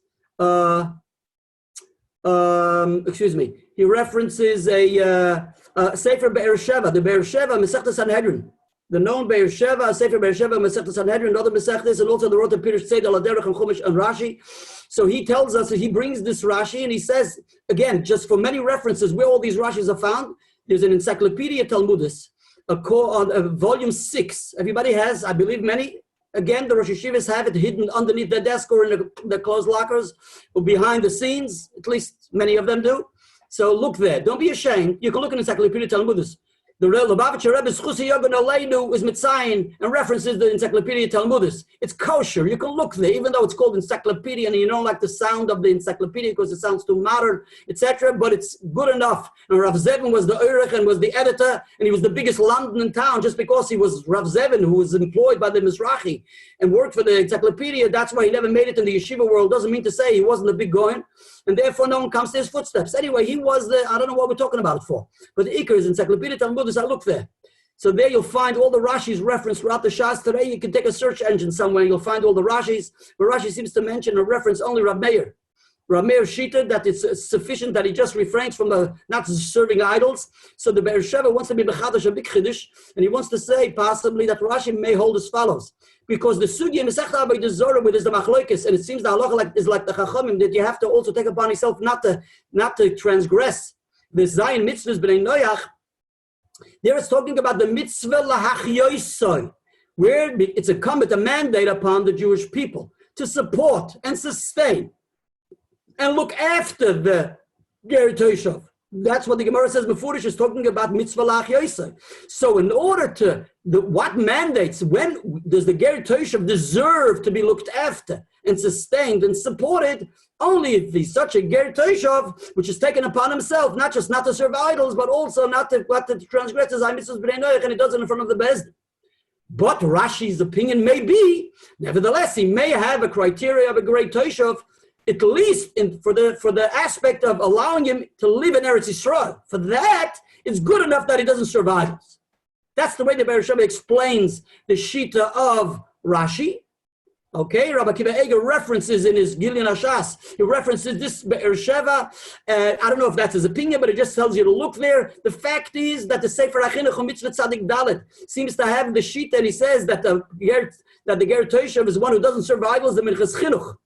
he references a Sefer Be'er Sheva, the Be'er Sheva, Masechta Sanhedrin, the known Be'er Sheva, Sefer Be'er Sheva, Masechta Sanhedrin, other Masechtas, and also the Rota Pirush Tzedel Aderech and Chumash and Rashi. So he tells us, he brings this Rashi, and he says, again, just for many references where all these Rashis are found, there's an Encyclopedia Talmudis, volume 6. Everybody has, I believe many. Again, the Rosh Yeshivas have it hidden underneath their desk or in the closed lockers or behind the scenes. At least many of them do. So look there. Don't be ashamed. You can look in Encyclopedia Talmudis. The Lubavitcher Rebbe's Chusi Yogan Aleinu is Mitzayin and references the Encyclopedia Talmudis. It's kosher. You can look there, even though it's called encyclopedia and you don't like the sound of the encyclopedia because it sounds too modern, etc. But it's good enough. And Rav Zevin was the Urich and was the editor, and he was the biggest London in town just because he was Rav Zevin, who was employed by the Mizrahi and worked for the encyclopedia. That's why he never made it in the yeshiva world. Doesn't mean to say he wasn't a big Gaon, and therefore no one comes to his footsteps. Anyway, he was the, I don't know what we're talking about it for, but the Iker is Encyclopedia Talmudis. I look there. So there you'll find all the Rashi's referenced throughout the Shas today. You can take a search engine somewhere and you'll find all the Rashi's, where Rashi seems to mention or reference only Rab Meir. Rab Meir Shita, that it's sufficient that he just refrains from not serving idols. So the Be'er Sheva wants to be Bechadash, a big Chiddush, and he wants to say possibly that Rashi may hold as follows. Because the Sugya in Masechta Avodah Zarah, where there's the Machlokes, and it seems the halacha is like the Chachamim, that you have to also take upon yourself not to transgress the Zayin mitzvahs b'nei Noach. There it's talking about the mitzvah lahachyoisoi, where it's a mandate upon the Jewish people to support and sustain and look after the ger toshav. That's what the Gemara says before. It's talking about mitzvah lahachyoisoi. So in order to, what mandates, when does the ger toshav deserve to be looked after and sustained and supported? Only if he's such a ger toshav, which is taken upon himself, not just not to serve idols, but also not to transgress his mitzvahs b'nei Noach, and he does it in front of the bezdin. But Rashi's opinion may be, nevertheless, he may have a criteria of a ger toshav, at least for the aspect of allowing him to live in Eretz Yisrael. For that, it's good enough that he doesn't serve idols. That's the way the Be'er Sheva explains the Shita of Rashi. Okay, Rabbi Kiva Eger references in his Gilyon Hashas, he references this Be'er Sheva. I don't know if that's his opinion, but it just tells you to look there. The fact is that the Sefer HaChinuch Mitzvah Tzadik Dalet seems to have the sheet, and he says that the ger toshav is one who doesn't serve idols, the Minchas Chinuch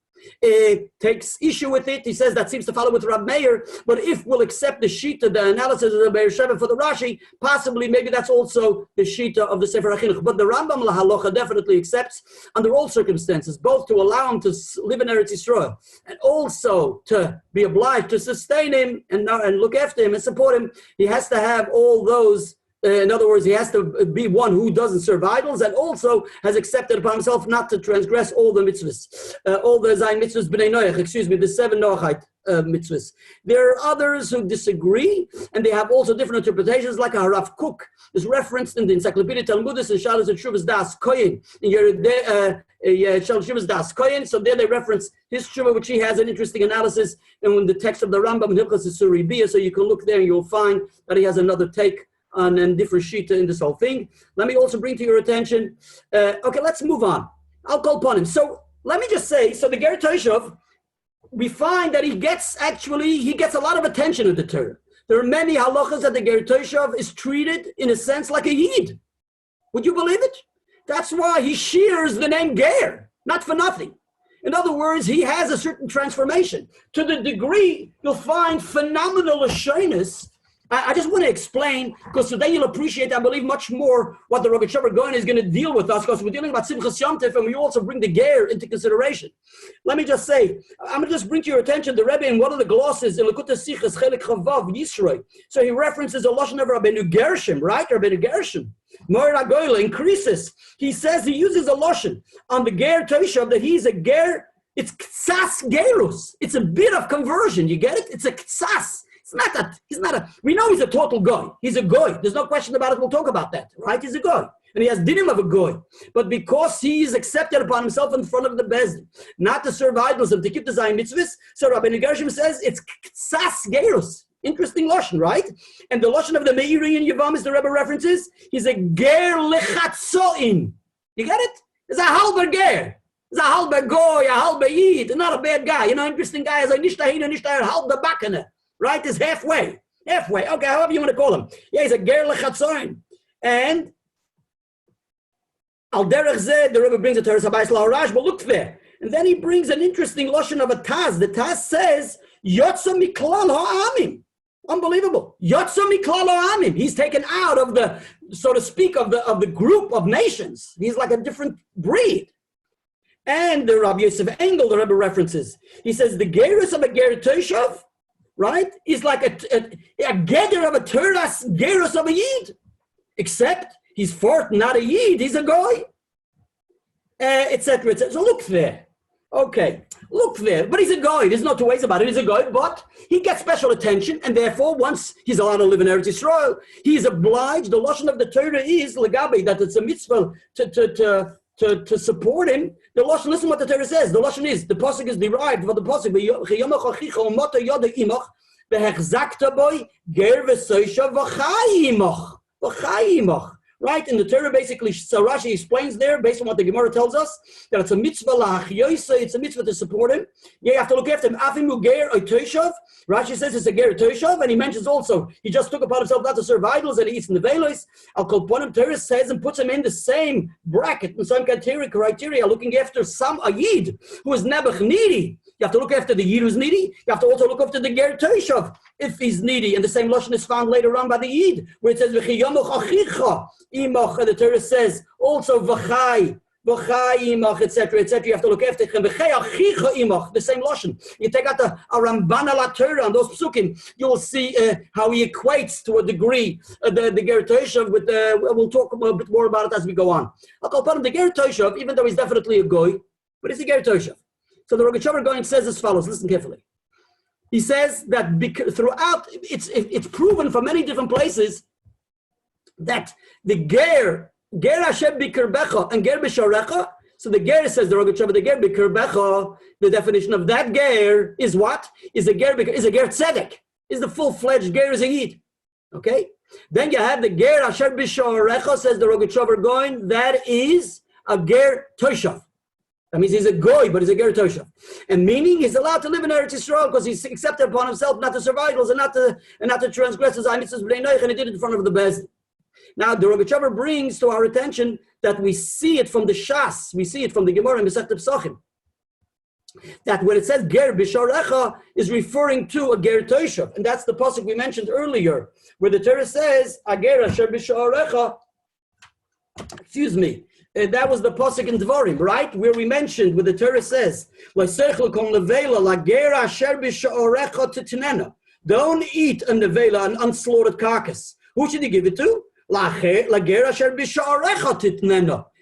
takes issue with it. He says that seems to follow with Rab Meir, but if we'll accept the Shita, the analysis of the Be'er Sheva for the Rashi, possibly maybe that's also the Shita of the Sefer HaChinuch. But the Rambam Lahalocha definitely accepts under all circumstances, both to allow him to live in Eretz Yisrael and also to be obliged to sustain him and look after him and support him. He has to have all those. In other words, he has to be one who doesn't serve idols and also has accepted upon himself not to transgress all the mitzvahs, all the Zayin mitzvahs b'nei Noach, the 7 Noachite mitzvahs. There are others who disagree, and they have also different interpretations, like a Rav Kook is referenced in the Encyclopedia Talmudis and Shalos and Shuvas Das Kohen, Shuvas Das Kohen. So there they reference his Shuvah, which he has an interesting analysis, and in the text of the Rambam in Hilchos Yisuribi, so you can look there and you'll find that he has another take and different shita in this whole thing. Let me also bring to your attention. Okay, let's move on. I'll call upon him. So let me just say, so the Ger Toshov, we find that he gets a lot of attention in the Torah. There are many halachas that the Ger Toshov is treated in a sense like a Yid. Would you believe it? That's why he shares the name Ger, not for nothing. In other words, he has a certain transformation. To the degree you'll find phenomenal lashonos. I just want to explain, because today you'll appreciate, I believe, much more what the Rogatchover Gaon is going to deal with us, because we're dealing about Simchas Yom Tov, and we also bring the Ger into consideration. Let me just say, I'm going to just bring to your attention the Rebbe in one of the glosses in Lekutei Sichos Chelik Chavav Yisroi. So he references a lashon of Rabbi Gershom, right? Rabbi Gershom. Moir Agoyla increases. He says he uses a lashon on the Ger Toshov that he's a Ger. It's Ktsas Gerus. It's a bit of conversion. You get it? It's a Ktsas. We know he's a total goy. He's a goy. There's no question about it. We'll talk about that, right? He's a goy. And he has dinim of a goy. But because he's accepted upon himself in front of the Bezdin, not to serve idols and to keep the Zayin mitzvahs, so Rabbi Gershom says it's Ktsas Gerus. Interesting lashon, right? And the lashon of the Meiri and Yevamis, the Rebbe references, he's a ger lechatzoin. You get it? It's a halber ger. It's a halber goy, a halber yid. Not a bad guy. You know, interesting guy. It's like nishtahin and nishtahin, halber bakane. Right? Is halfway. Halfway. Okay, however you want to call him. Yeah, he's a ger lechatzoin. And al derech zeh, the Rebbe brings a Torah Sabayis La'arash, but look there. And then he brings an interesting lashon of a Taz. The Taz says, Yotza miklal ha'amim. Unbelievable. Yotza miklal ha'amim. He's taken out of the, so to speak, of the group of nations. He's like a different breed. And the Rabbi Yosef Engel, the Rebbe references, he says the gerus of a ger Toshov, right, is like a gather of a Torah's gerus of a Yid. Except he's fourth, not a Yid, he's a Goy. Etc. So look there. Okay, look there. But he's a Goy. There's no two ways about it. He's a Goy, but he gets special attention, and therefore, once he's allowed to live in Eretz Yisrael, he is obliged. The lashon of the Torah is legabe, that it's a mitzvah to support him. The lashon, listen what the Torah says. The lashon is, the pasuk is derived from the pasuk. Right? And the Torah basically, so Rashi explains there, based on what the Gemara tells us, that it's a mitzvah la'achyoyse, it's a mitzvah to support him. Yeah, you have to look after him. Afimu ger or toishav. Rashi says it's a ger toishav, and he mentions also, he just took upon himself not to serve idols, and he eats in the velos. Al kol ponim, Torah says and puts him in the same bracket, in some criteria, looking after a Yid who is nebuch needy. You have to look after the Yid who's needy. You have to also look after the ger toishav if he's needy. And the same lashon is found later on by the Yid, where it says v'chiyamoch achicha imach. And the Torah says also v'chai imach, etc., etc. You have to look after him. V'chai achicha imach. The same lashon. You take out a Ramban ala Torah on those psukim, you'll see how he equates to a degree the ger toishav with. We'll talk a bit more about it as we go on. I'll call upon him the ger toishav, even though he's definitely a goy, but he's a ger toishav. So the Rogatchover Gaon says as follows. Listen carefully. He says that throughout, it's proven from many different places that the ger Hashem bikirbecha and ger b'sharecha. So the ger, says the Rogatchover, the ger bikirbecha, the definition of that ger is what? Is a ger tzedek. Is the full-fledged ger is a yid. Okay? Then you have the ger Hashem b'sharecha, says the Rogatchover Gaon, that is a ger toshav. That means he's a goy, but he's a ger toshav, and meaning he's allowed to live in Eretz Yisrael because he's accepted upon himself not to serve idols and not to transgress his mitzvahs b'nei noach, and he did it in front of the Bezdin. Now the Rogatchover brings to our attention that we see it from the Shas, we see it from the Gemara in Masechet Pesachim, that when it says ger b'sharecha is referring to a ger toshav, and that's the pasuk we mentioned earlier, where the Torah says ager asher b'sharecha. Excuse me. That was the pasuk in Dvarim, right? Where we mentioned, where the Torah says, don't eat a nevela, an unslaughtered carcass. Who should you give it to?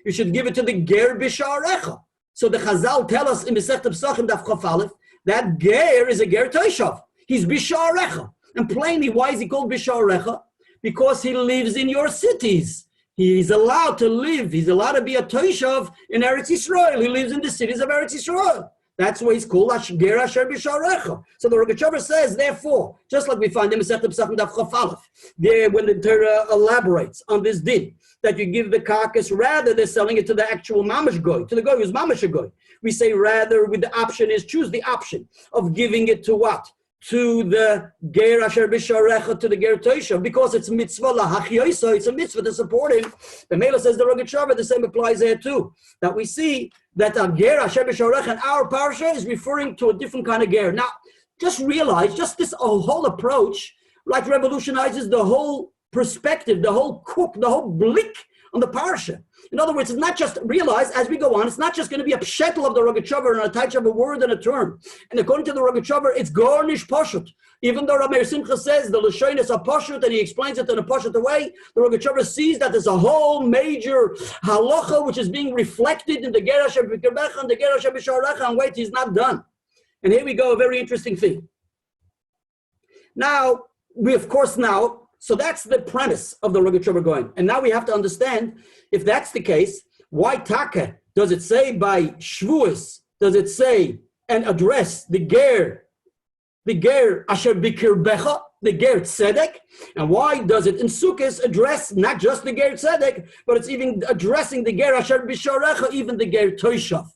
You should give it to the ger b'sharecha. So the Chazal tell us in Masechet Pesachim Daf Chaf Aleph that ger is a ger toshav. He's b'sharecha. And plainly, why is he called b'sharecha? Because he lives in your cities. He's allowed to live. He's allowed to be a toshav in Eretz Yisrael. He lives in the cities of Eretz Yisrael. That's why he's called Ger Asher B'Sharecha. So the Rogatchover says, therefore, just like we find in Masechet Pesachim Daf Chaf Aleph, there when the Torah elaborates on this din, that you give the carcass rather than selling it to the actual mamash goy, to the goy who's mamash goy. We say rather with the option is choose the option of giving it to what? To the Ger Asher B'Sharecha, to the Ger Toshav, because it's mitzvah lahachyoso, it's a mitzvah to support him. The Mela says the Rogatchover, the same applies there too. That we see that Ger Asher B'Sharecha in our parsha is referring to a different kind of ger. Now, just realize, just this whole approach, like revolutionizes the whole perspective, the whole blick on the parsha. In other words, it's not just, realize as we go on, it's not just going to be a pshetel of the Rogatchover and a touch of a word and a term. And according to the Rogatchover, it's garnish poshut. Even though Rabbi Simcha says the Lashonis is a poshut and he explains it in a poshut way, the Rogatchover sees that there's a whole major halacha which is being reflected in the Ger Asher B'Kirbecha and the Ger Asher B'Sharecha, and wait, he's not done. And here we go, a very interesting thing. Now, so that's the premise of the Rogatchover going. And now we have to understand, if that's the case, why Taka does it say by Shavuos, does it say and address the Ger Asher B'Kirbecha, the Ger Tzedek? And why does it in Sukkot address not just the Ger Tzedek, but it's even addressing the Ger Asher B'Sharecha, even the Ger Toshav?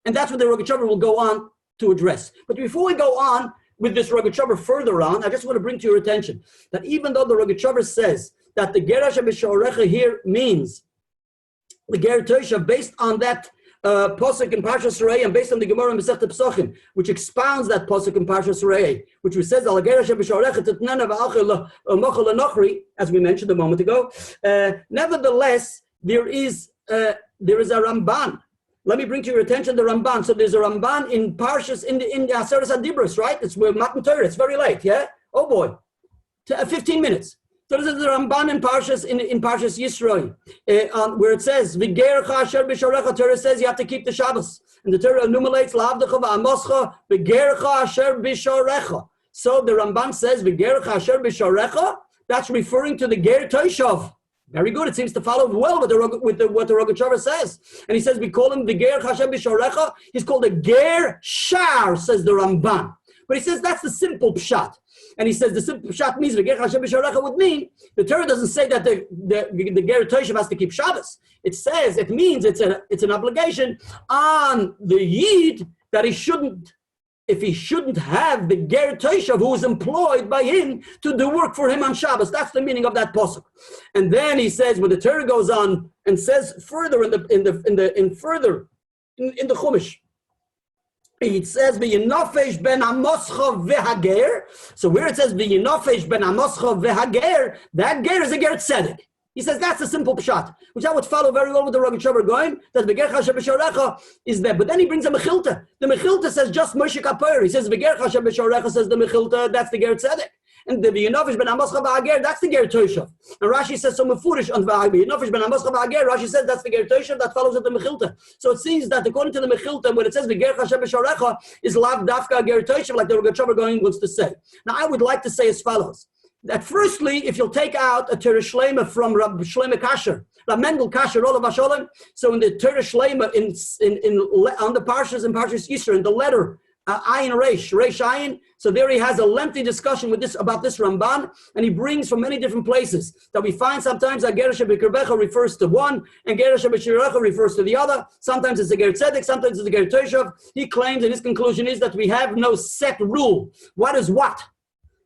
And that's what the Rogatchover will go on to address. But before we go on with this Rogatchover further on, I just want to bring to your attention that even though the Rogatchover says that the Ger Asher B'Sharecha here means the Ger Toshav, based on that Posuk in Parshas Re'eh and based on the Gemara in Masechet Pesachim, which expounds that Posuk in Parshas Re'eh, which says Al Ger Asher B'Sharecha Titnana V'Alcha L'Nochri, as we mentioned a moment ago. Nevertheless, there is a Ramban. Let me bring to your attention the Ramban. So there's a Ramban in Parshas, in the Aseres HaDibros, right? It's with Matan Torah. It's very late, yeah? Oh boy. 15 minutes. So this is the Ramban in Parshas Yisro, where it says, V'gercha asher b'sharecha, Torah says you have to keep the Shabbos. And the Torah enumerates, La'avdecha v'amoscha, V'gercha asher b'sharecha. So the Ramban says, V'gercha asher b'sharecha, that's referring to the Ger Toshav. Very good. It seems to follow well with what the Rogatchover says. And he says, we call him the Ger Hashem B'Sharecha. He's called a Ger Shar, says the Ramban. But he says that's the simple pshat. And he says the simple pshat means the Ger Hashem B'Sharecha would mean, the Torah doesn't say that the Ger Toshav has to keep Shabbos. It says, it means it's an obligation on the Yid that he shouldn't have the Ger Toshav who is employed by him to do work for him on Shabbos. That's the meaning of that pasuk. And then he says, when the Torah goes on and says further in the Chumash, it says v'yinofesh ben amoscha v'hager. So where it says v'yinofesh ben amoscha v'hager, that ger is a ger tzedek. He says that's a simple pshat, which I would follow very well with the Rogatchover going, that V'ger Hashem B'Sharecha is there. But then he brings a Mechilta. The Mechilta says just Moshe Kaper. He says V'ger Hashem B'Sharecha, says the Mechilta, that's the Ger Tzedek. And the V'yinofish ben Amoscha V'Hager, that's the Ger Toshav. And Rashi says so Mefurish on V'yinofish ben Amoscha V'Hager, Rashi says that's the Ger Toshav, that follows with the Mechilta. So it seems that according to the Mechilta, when it says V'ger Hashem B'Sharecha, is Lav Dafka Ger Toshav, like the Rogatchover going wants to say. Now I would like to say as follows. That firstly, if you'll take out a Torah Shlema from Rabbi Shlomo Kasher, Rabbi Mendel Kasher, Olav Hasholem, so in the Torah Shlema, on the Parshas and Parshas Yisro, in the letter Ayin Reish Ayin, so there he has a lengthy discussion about this Ramban, and he brings from many different places that we find sometimes that Ger Asher B'Kirbecha refers to one, and Ger Asher B'Sharecha refers to the other. Sometimes it's a Ger Tzedek, sometimes it's a Ger Toshav. He claims, and his conclusion is that we have no set rule. What is what?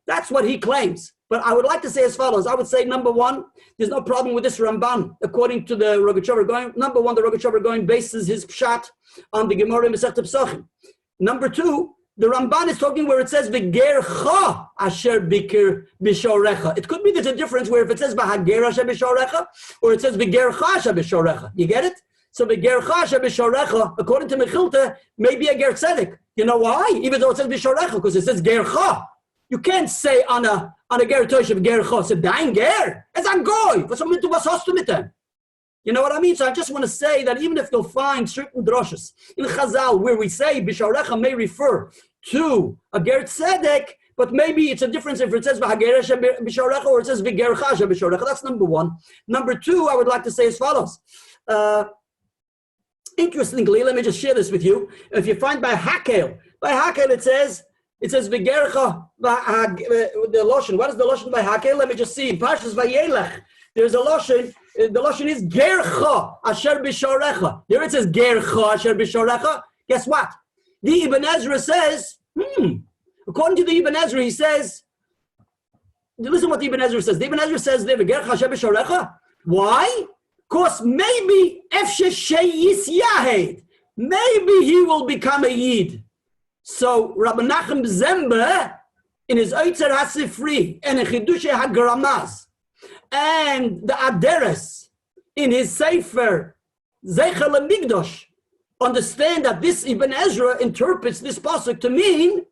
That's what he claims. But I would like to say as follows. I would say, number one, there's no problem with this Ramban, according to the Rogatchover going. Number one, the Rogatchover going bases his pshat on the Gemara in Masechet Pesachim. Number two, the Ramban is talking where it says, V'gercha asher bikir b'shorecha. It could be there's a difference where if it says, V'hager asher b'shorecha, or it says, V'gercha asher b'shorecha. You get it? So V'gercha asher b'shorecha, according to Mechilta, may be a ger tzedek. You know why? Even though it says b'shorecha, because it says gercha. You can't say on a ger toshav gercha, it's a dying ger. It's a goy. Was hast du mit them? You know what I mean? So I just want to say that even if you'll find certain droshes in Chazal where we say b'shorecha may refer to a ger tzedek, but maybe it's a difference if it says v'hager b'shorecha or it says v'gercha b'shorecha. That's number one. Number two, I would like to say as follows. Interestingly, let me just share this with you. If you find by Hakel it says V'gercha the Lashon. What is the Lashon by Hakel? Let me just see. In Parshas Vayelech, there's a Lashon. The Lashon is Gercha Asher B'Sharecha. There it says Gercha Asher B'Sharecha. Guess what? The Ibn Ezra says, according to the Ibn Ezra, he says, listen what the Ibn Ezra says. The Ibn Ezra says there, Gercha Asher B'Sharecha. Why? Because maybe maybe he will become a Yid. So Rabbi Nachum Zembe, in his Oitzer HaSifri and in Chidushe HaGramaz, and the Aderes in his Sefer Zecher LeMigdosh, understand that this Ibn Ezra interprets this pasuk to mean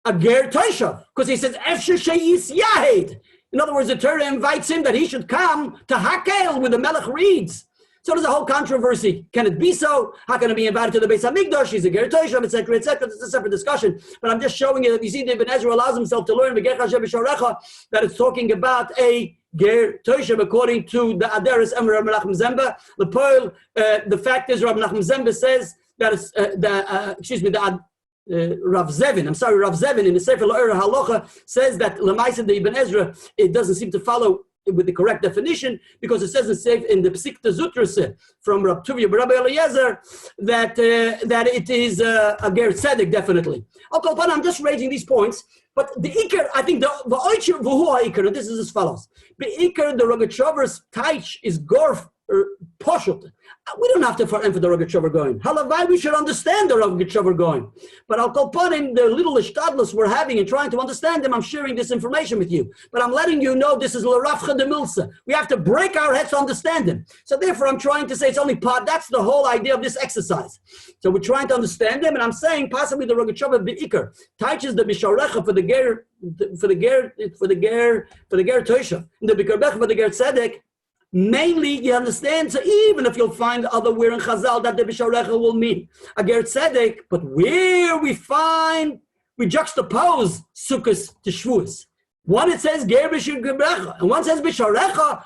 a Ger Toshav, because he says Efshe Sheis Yahed. In other words, the Torah invites him that he should come to Hakel with the Melech reads. So there's a whole controversy. Can it be so? How can it be invited to the Beis HaMikdash? He's a Ger Toshav, etc., etc. It's a separate discussion. But I'm just showing you that you see the Ibn Ezra allows himself to learn that it's talking about a Ger Toshav according to the Aderes Emor Rabbi Nachum Zembe. The fact is, Rabbi Nachum Zembe says that it's Rav Zevin in the Sefer La'or Halacha says that Lamaisa the Ibn Ezra, it doesn't seem to follow with the correct definition, because it says in the Psikta Zutrase from Rab Tuvia Rabbi Eliezer that it is a Ger Tzedek, definitely. I'm just raising these points, but the Iker, I think the Oicher V'hu Iker, and this is as follows: the Iker, the Rogatchover's Taich is Gorf Poshut. We don't have to for the Rogatchover going. Halavai, we should understand the Rogatchover going. But I'll call upon in the little ishtadlus we're having and trying to understand them. I'm sharing this information with you. But I'm letting you know this is l'rafcha de milsa. We have to break our heads to understand them. So therefore, I'm trying to say it's only part. That's the whole idea of this exercise. So we're trying to understand them, and I'm saying possibly the Rogatchover be'ikar touches the bisharecha for the ger tosha, the bikarbecha for the ger tzedek. Mainly, you understand, so even if you'll find other where in Chazal that the Bisharecha will mean a Ger Tzedek, but where we juxtapose Sukkos to Shavuos. One it says Ger Bisharecha, and one says Bisharecha,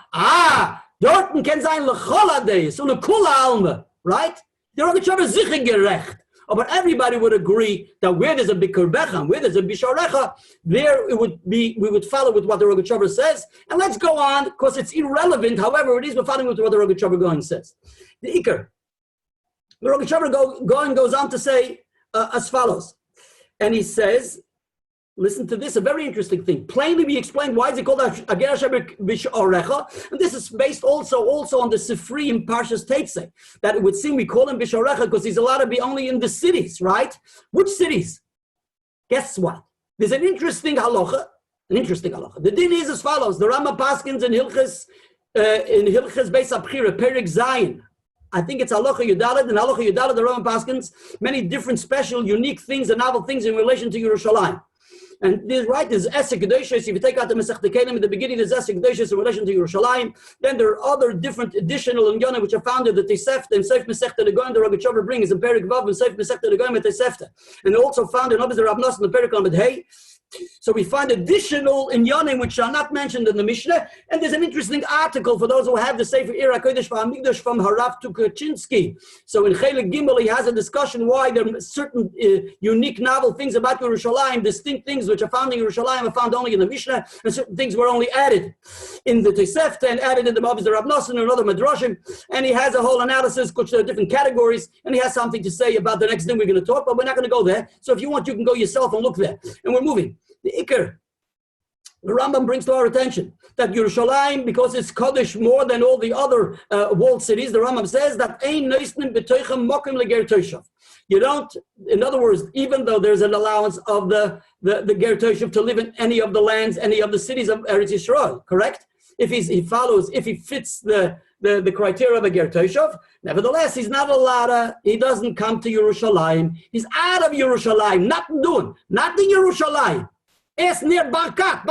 dorten can sein L'chol Adeis, und Kula Alma, right? The Rogatchover is sicher gerecht. But everybody would agree that where there's a bikurbecha, where there's a bisharecha, there we would follow with what the Rogatchover says. And let's go on, because it's irrelevant. However, it is, we're following with what the Rogatchover going says. The Iker. The Rogatchover going goes on to say as follows. And he says, listen to this, a very interesting thing. Plainly, we explained why is it called a Ger Bisharecha, and this is based also on the Sifri in Parshas Teitzei, that it would seem we call him Bisharecha because he's allowed to be only in the cities, right? Which cities? Guess what? There's an interesting halacha. The din is as follows: the Rama Paskins in Hilchas Beis Abchira Perik Zayin. I think it's halacha Yudalet, and halacha Yudalet the Rama Paskins many different, special, unique things and novel things in relation to Yerushalayim. And there's Esek Kedoshos. If you take out the Masech Kelim in the beginning, there's Esek Kedoshos in relation to Yerushalayim. Then there are other different additional inyanim which are found in the Tosefta and Seif Masechta the Gaon. The Rogatchover brings in Perik Vav and Seif Masechta the Gaon with Tosefta, and also found in others the Rav Nosson the Perik on Hey. So we find additional inyanim which are not mentioned in the Mishnah. And there's an interesting article for those who have the Sefer Ira Kodesh V'Hamikdash from Harav Tukachinsky. So in Chelik Gimel he has a discussion why there are certain unique novel things about Yerushalayim, distinct things which are found in Yerushalayim are found only in the Mishnah, and certain things were only added in the Tosefta and added in the Mavis the Rav Nosson and other Midrashim. And he has a whole analysis which there are different categories, and he has something to say about the next thing we're going to talk, but we're not going to go there. So if you want, you can go yourself and look there. And we're moving. The Iker, the Rambam brings to our attention that Yerushalayim, because it's Kodesh more than all the other walled cities, the Rambam says that Ein Neisnim B'Toichem Mokim L'Ger Toshav. You don't, in other words, even though there's an allowance of the Ger Toshav to live in any of the lands, any of the cities of Eretz Yisrael, correct? If he fits the criteria of a Ger Toshav, nevertheless, he's not allowed he doesn't come to Yerushalayim. He's out of Yerushalayim, nothing doing, not in Yerushalayim. It's near Barkat.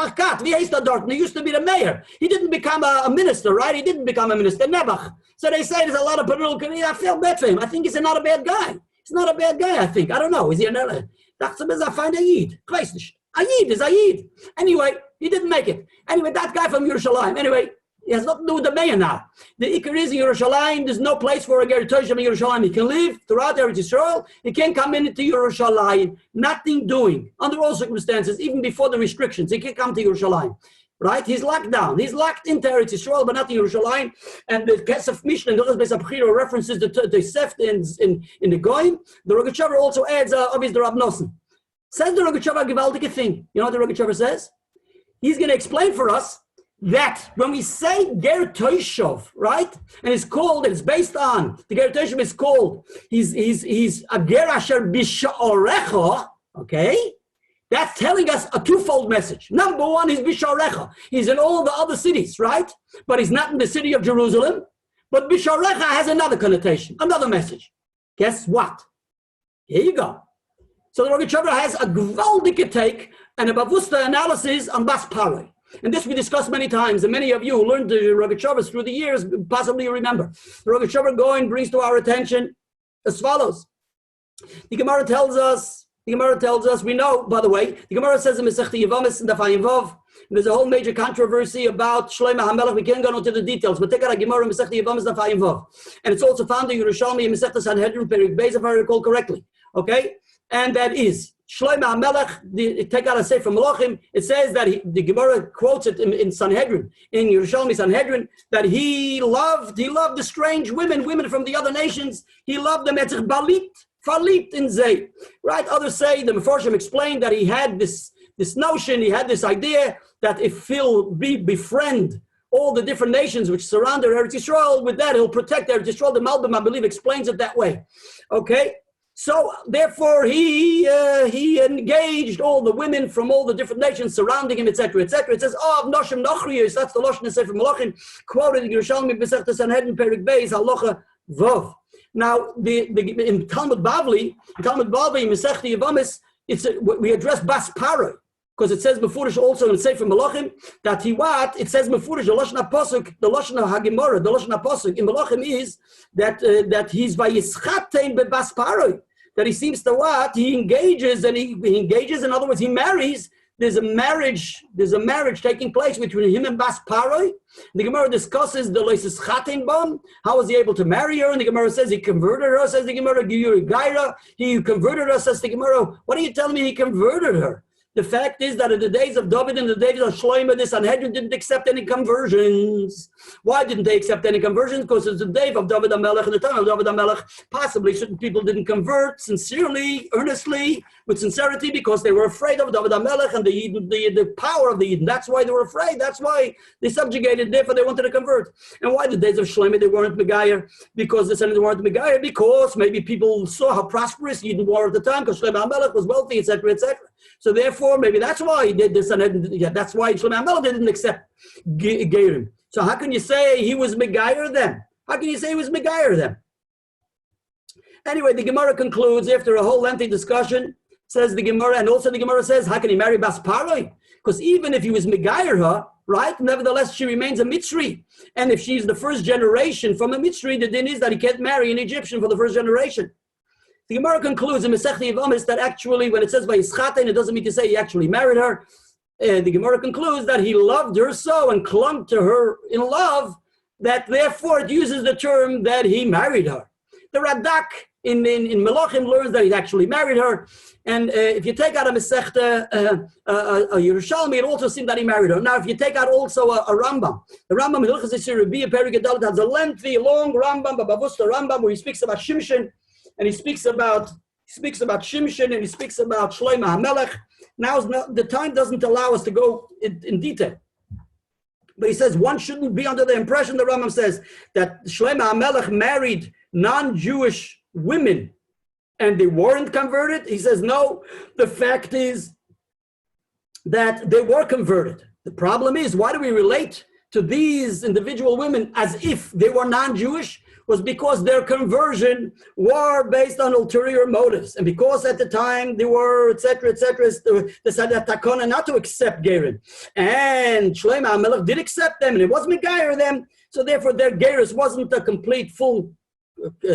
Wie heißt dort? He used to be the mayor. He didn't become a minister, right? He didn't become a minister, Nebuch. So they say there's a lot of political, I feel bad for him. I think he's not a bad guy. He's not a bad guy, I think. I don't know. Is he another? I find a Yid. Ich weiß nicht. A Yid is a Yid. Anyway, he didn't make it. Anyway, that guy from Yerushalayim. Anyway, It has nothing to do with the mayor now. The Iker is in Yerushalayim. There's no place for a Ger Toshim in Yerushalayim. He can live throughout Eretz Yisrael. He can't come into Yerushalayim. Nothing doing. Under all circumstances, even before the restrictions, he can't come to Yerushalayim. Right? He's locked down. He's locked into Eretz Yisrael, but not in Yerushalayim. And the Kesef Mishnah and the Beis Abchira references the Seft in the Gaon. The Rogatchover also adds obviously the Rab Nosson. Says the Rogatchover a gewaltige thing. You know what the Rogatchover says? He's going to explain for us that when we say Ger Toshov, right, and it's based on, the Ger Toshov is called, he's a Ger Asher Bisha'orecha, okay? That's telling us a twofold message. Number one, he's Bisha'orecha. He's in all the other cities, right? But he's not in the city of Jerusalem. But Bisha'orecha has another connotation, another message. Guess what? Here you go. So the Rogatchover has a gewaltige take and a bavusta analysis on Bas Paroi. And this we discussed many times, and many of you who learned the Rogatchovers through the years possibly remember. The Rogatchover Gaon brings to our attention as follows. The Gemara tells us, we know, by the way, the Gemara says in Masechta Yevamos in Daf Ayin Vav, there's a whole major controversy about Shlomo HaMelech. We can't go into the details, but take out a Gemara in Masechta Yevamos Daf Ayin Vav. And it's also found in Yerushalmi in Masechta Sanhedrin, Perik Beis, if I recall correctly. Okay? And that is, Shlomo HaMelech, take out a Sefer Malachim, it says that the Gemara quotes it in Sanhedrin, in Yerushalmi Sanhedrin, that he loved the strange women from the other nations. He loved them, etzich balit, falit in zeh. Right? Others say, the Mefarshim explained that he had this notion, he had this idea that if he'll befriend all the different nations which surround Eretz Yisrael, with that he'll protect Eretz Yisrael. The Malbim, I believe, explains it that way. Okay? So therefore, he engaged all the women from all the different nations surrounding him, etc., etc. It says, "Oh, Noshim Nochrius." That's the Lashon Sefer Malachim, quoted in Yerushalmi Masechta Sanhedrin Perik Beis Halacha Vav. Now, in Talmud Bavli, in Masechta Yevamos, we address Bas Paroi, because it says Mefurish also in Sefer Malachim that it says Mefurish the Lashon HaPosuk, the Lashon HaGemara, the Lashon HaPosuk in Malachim is that he's vayischatein bebas paroi, that he seems to he engages, and he engages, in other words, he marries. There's a marriage taking place between him and Bas Paroi. The Gemara discusses the Leisis Chatin Bam. How was he able to marry her? And the Gemara says he converted her, says the Gemara, Giyuri Gaira. He converted her, says the Gemara. What are you telling me he converted her? The fact is that in the days of David and the days of Shlomo, the Sanhedrin didn't accept any conversions. Why didn't they accept any conversions? Because it's the day of David HaMelech, and the time of David HaMelech, possibly certain people didn't convert sincerely, earnestly, with sincerity, because they were afraid of David HaMelech and the power of the Eden. That's why they were afraid. That's why they subjugated, therefore they wanted to convert. And why the days of Shlomo they weren't Megayer? Because the Sanhedrin weren't Megayer, because maybe people saw how prosperous Eden were at the time, because Shlomo HaMelech was wealthy, etc., etc. So therefore, maybe that's why he did this, and that's why Shlomo HaMelech didn't accept Gerim. So how can you say he was Megayer then? How can you say he was Megayer then? Anyway, the Gemara concludes after a whole lengthy discussion, says the Gemara, and also the Gemara says, how can he marry Bas Paroi? Because even if he was Megayer her, right, nevertheless she remains a Mitzri. And if she's the first generation from a Mitzri, the din is that he can't marry an Egyptian for the first generation. The Gemara concludes in Masechta Yevamos that actually, when it says Vayischatein, it doesn't mean to say he actually married her. The Gemara concludes that he loved her so and clung to her in love that therefore it uses the term that he married her. The Radak in Melachim learns that he actually married her. And if you take out a Masechta Yerushalmi, it also seems that he married her. Now, if you take out also a Rambam, the Rambam in Hilchos Yisur Rabbi Perik Gedalit has a lengthy, long Rambam, Babavusta Rambam, where he speaks about Shimshon. And he speaks about Shimshon, and he speaks about Shlomo HaMelech. Now the time doesn't allow us to go in detail. But he says one shouldn't be under the impression, the Rambam says, that Shlomo HaMelech married non-Jewish women and they weren't converted. He says, no, the fact is that they were converted. The problem is, why do we relate to these individual women as if they were non-Jewish? Was because their conversion were based on ulterior motives. And because at the time they were, etc., they said that takona not to accept Gerin. And Shlomo HaMelech did accept them, and it was Megayer them. So therefore their Geirus wasn't a complete, full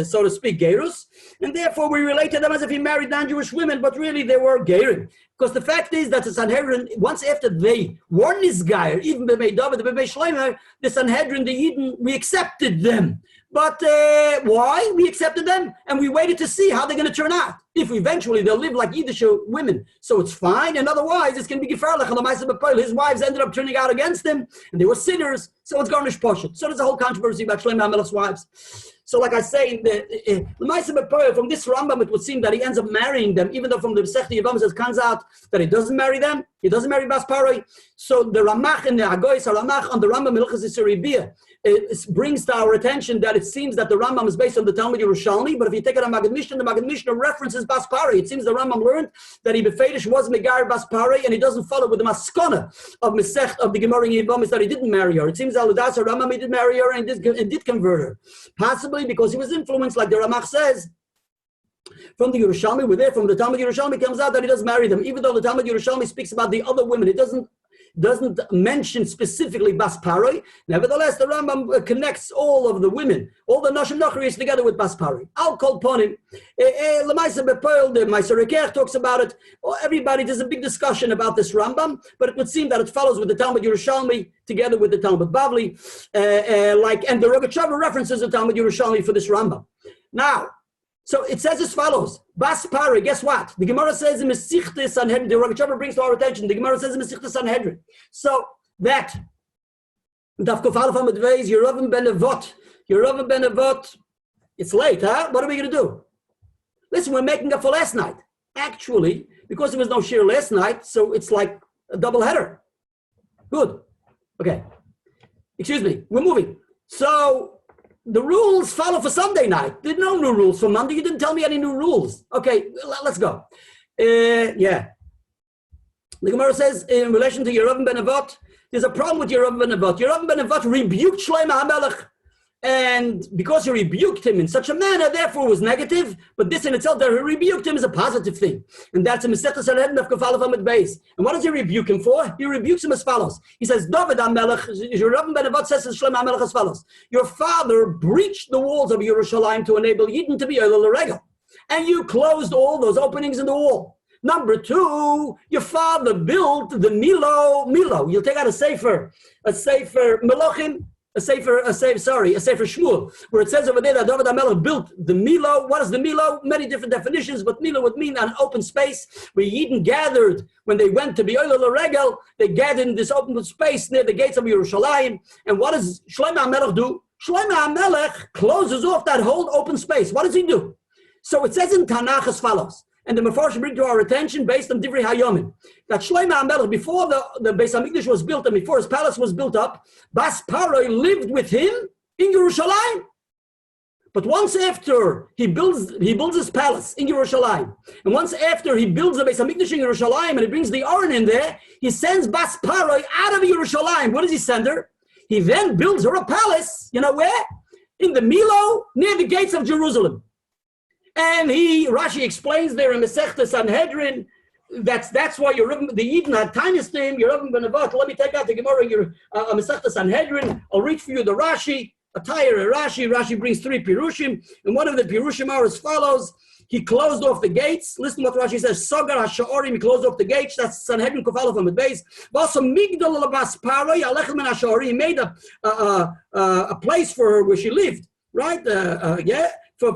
so to speak, gerus, and therefore we relate to them as if he married non-Jewish women, but really they were gerim. Because the fact is that the Sanhedrin, once after they were nisgayer, even b'mei David, b'mei Shlomo, the Sanhedrin, the Eden, we accepted them. But why? We accepted them, and we waited to see how they're going to turn out. If eventually they'll live like Yiddish women, so it's fine, and otherwise it's going to be gefarlich. His wives ended up turning out against him, and they were sinners, so it's garnish poshut. So there's a whole controversy about Shlomo HaMelech's wives. So like I say, from this Rambam, it would seem that he ends up marrying them, even though from the Masechta Yevamos it comes out that he doesn't marry them. He doesn't marry Bas Paroi. So the Ramach and the Hagoyis Ramach on the Rambam Hilchos Yisur Bia, it brings to our attention that it seems that the Rambam is based on the Talmud Yerushalmi, but if you take it on Magid Mishnah, the Magid Mishnah references Bas Paroi. It seems the Rambam learned that he befedish was Megar Bas Paroi, and he doesn't follow with the Maskana of Masech of the Gemara in Yevamos that he didn't marry her. It seems that Aludas Rambam he did marry her and did convert her, possibly because he was influenced, like the Ramach says, from the Yerushalmi. With it, from the Talmud Yerushalmi comes out that he doesn't marry them, even though the Talmud Yerushalmi speaks about the other women. It doesn't mention specifically Bas Paroi. Nevertheless, the Rambam connects all of the women, all the Nashim Nachrius together with Bas Paroi. I'll call upon him. Lemaisa Bepoil, the Meiser Hecht talks about it. Everybody, there's a big discussion about this Rambam, but it would seem that it follows with the Talmud Yerushalmi together with the Talmud Bavli, and the Rogatchover references the Talmud Yerushalmi for this Rambam. Now, so it says as follows: Bas Paroi, guess what? The Gemara says in Masechta Sanhedrin, the Rogatchover brings to our attention, the Gemara says in Masechta Sanhedrin. So that, Daf Kuf Aleph Amud Beis, Yerovim ben Avot, it's late, huh? What are we going to do? Listen, we're making up for last night. Actually, because there was no shir last night, so it's like a double header. Good. Okay. Excuse me, we're moving. So, the rules follow for Sunday night. There's no new rules for Monday. You didn't tell me any new rules. Okay, let's go. Yeah. The Gemara says, in relation to Yerovim ben Avot, there's a problem with Yerovim ben Avot. Yerovim ben Avot rebuked Shlomo HaMelech. And because he rebuked him in such a manner, therefore was negative, but this in itself, that he rebuked him is a positive thing. And that's a Masechta Sanhedrin of Kuf Aleph Amud Beis. And what does he rebuke him for? He rebukes him as follows. He says, David HaMelech, Yerovim ben Avot says to Shlomo HaMelech as follows: your father breached the walls of Yerushalayim to enable Yidden to be Oilel L'Regel. And you closed all those openings in the wall. Number two, your father built the Milo. You'll take out a Sefer Melochim, a Sefer Shmuel, where it says over there that David HaMelech built the Milo. What is the Milo? Many different definitions, but Milo would mean an open space where Yidden gathered when they went to be Oilel L'Regel. They gathered in this open space near the gates of Yerushalayim. And what does Shlomo HaMelech do? Shlomo HaMelech closes off that whole open space. What does he do? So it says in Tanakh as follows, and the Mefarshim bring to our attention based on Divrei Hayomim, that Shlomo HaMelech, before the Beis HaMikdash was built and before his palace was built up, Bas Paroi lived with him in Yerushalayim. But once after he builds his palace in Yerushalayim, and once after he builds the Beis HaMikdash in Yerushalayim and he brings the Aron in there, he sends Bas Paroi out of Yerushalayim. What does he send her? He then builds her a palace, you know where? In the Milo, near the gates of Jerusalem. And Rashi explains there in Masechta Sanhedrin, that's why the Yidden had tiniest name, Yerovim ben Avot. Let me take out the Gemara, Masechta Sanhedrin. I'll read for you the Rashi, a tire Rashi. Rashi brings 3 Pirushim, and one of the Pirushim are as follows: he closed off the gates. Listen to what Rashi says. Sogar HaSha'orim, he closed off the gates. That's Sanhedrin Kuf Aleph Amud Beis. Also, Migdal Bas Paroi, Alechem Ben HaSha'orim, he made a place for her where she lived, right? For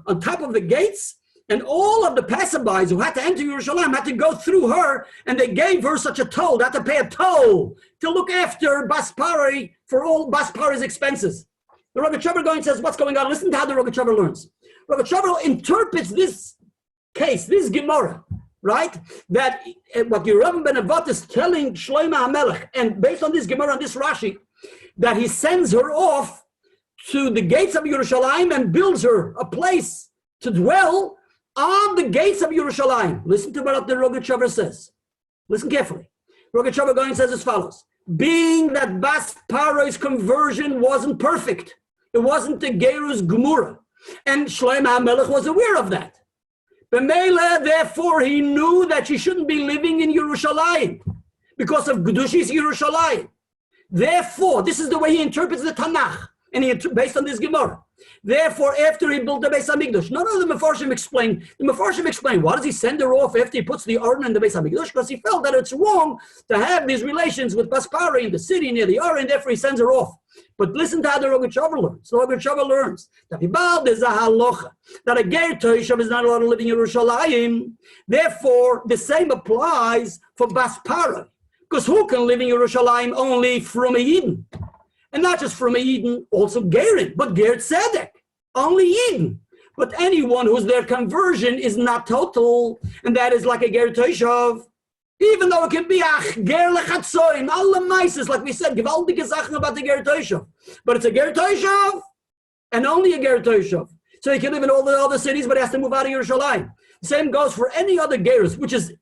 on top of the gates, and all of the passerbys who had to enter Yerushalayim had to go through her, and they gave her such a toll. They had to pay a toll to look after Bas Paroi for all Bas Paroi's expenses. The Rogatchover Gaon says, what's going on? Listen to how the Rogatchover learns. Rogatchover interprets this case, this Gemara, right? That what Yerovim ben Avot is telling Shlomo HaMelech, and based on this Gemara and this Rashi, that he sends her off to the gates of Yerushalayim and builds her a place to dwell on the gates of Yerushalayim. Listen to what the Rogatchover says. Listen carefully. Rogatchover Gaon says as follows: being that Bas Paroi's conversion wasn't perfect, it wasn't a Gerus Gemura, and Shlomo HaMelech was aware of that. B'meila, therefore, he knew that she shouldn't be living in Yerushalayim because of Gedushis Yerushalayim. Therefore, this is the way he interprets the Tanakh. And based on this Gemara. Therefore, after he built the Beis Hamikdash, none of the Mefarshim explain. The Mefarshim explain, why does he send her off after he puts the Aron in the Beis Hamikdash? Because he felt that it's wrong to have these relations with Baspara in the city near the Aron, therefore he sends her off. But listen to how the Rogatchover learns. The Rogatchover learns that a Ger Toshav is not allowed to live in Yerushalayim. Therefore, the same applies for Baspara. Because who can live in Yerushalayim? Only from a Yidden. And not just from a Yidden, also Gerin, but Ger Tzedek, only Yidden. But anyone whose their conversion is not total, and that is like a Ger Toshav, even though it can be a Ger Lechatzoim, all the mices, like we said, gewaltige Sachen about the Ger Toshav. But it's a Ger Toshav, and only a Ger Toshav. So he can live in all the other cities, but he has to move out of Yerushalayim. The same goes for any other Gerus, which is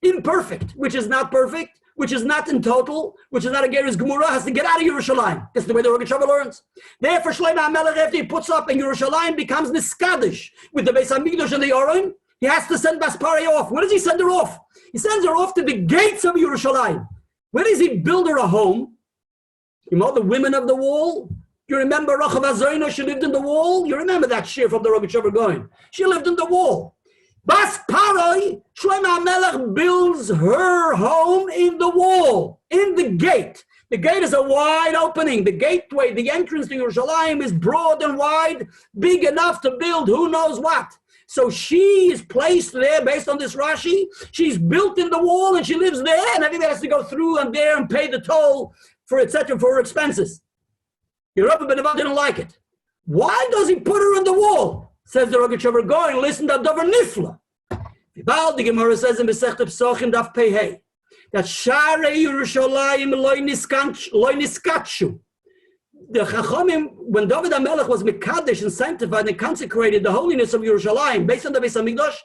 imperfect, which is not perfect, which is not in total, which is not a Gerus Gemura, has to get out of Yerushalayim. That's the way the Rogatchover learns. Therefore, Shlomo HaMelech, after he puts up in Yerushalayim, becomes Niskadish with the Beis Hamikdash and the Aron. He has to send Baspara off. Where does he send her off? He sends her off to the gates of Yerushalayim. Where does he build her a home? You know, the women of the wall? You remember Rachav Azoyna, she lived in the wall? You remember that shir from the Rogatchover Gaon. She lived in the wall. Baspara, Shlomo HaMelech builds her home in the wall, in the gate. The gate is a wide opening. The gateway, the entrance to Yerushalayim is broad and wide, big enough to build who knows what. So she is placed there based on this Rashi. She's built in the wall and she lives there, and everybody has to go through and there and pay the toll for etc. for her expenses. Your Rabbi didn't like it. Why does he put her in the wall? Says the Rogatchover Gaon, listen to Dover Nifla. The Gemara says in Masechet Pesachim Daf Pei Hey that Sharei Yerushalayim loy niskatshu. The Chachamim, when David HaMelech was Mekadesh and sanctified and consecrated the holiness of Yerushalayim based on the Beis Hamikdash,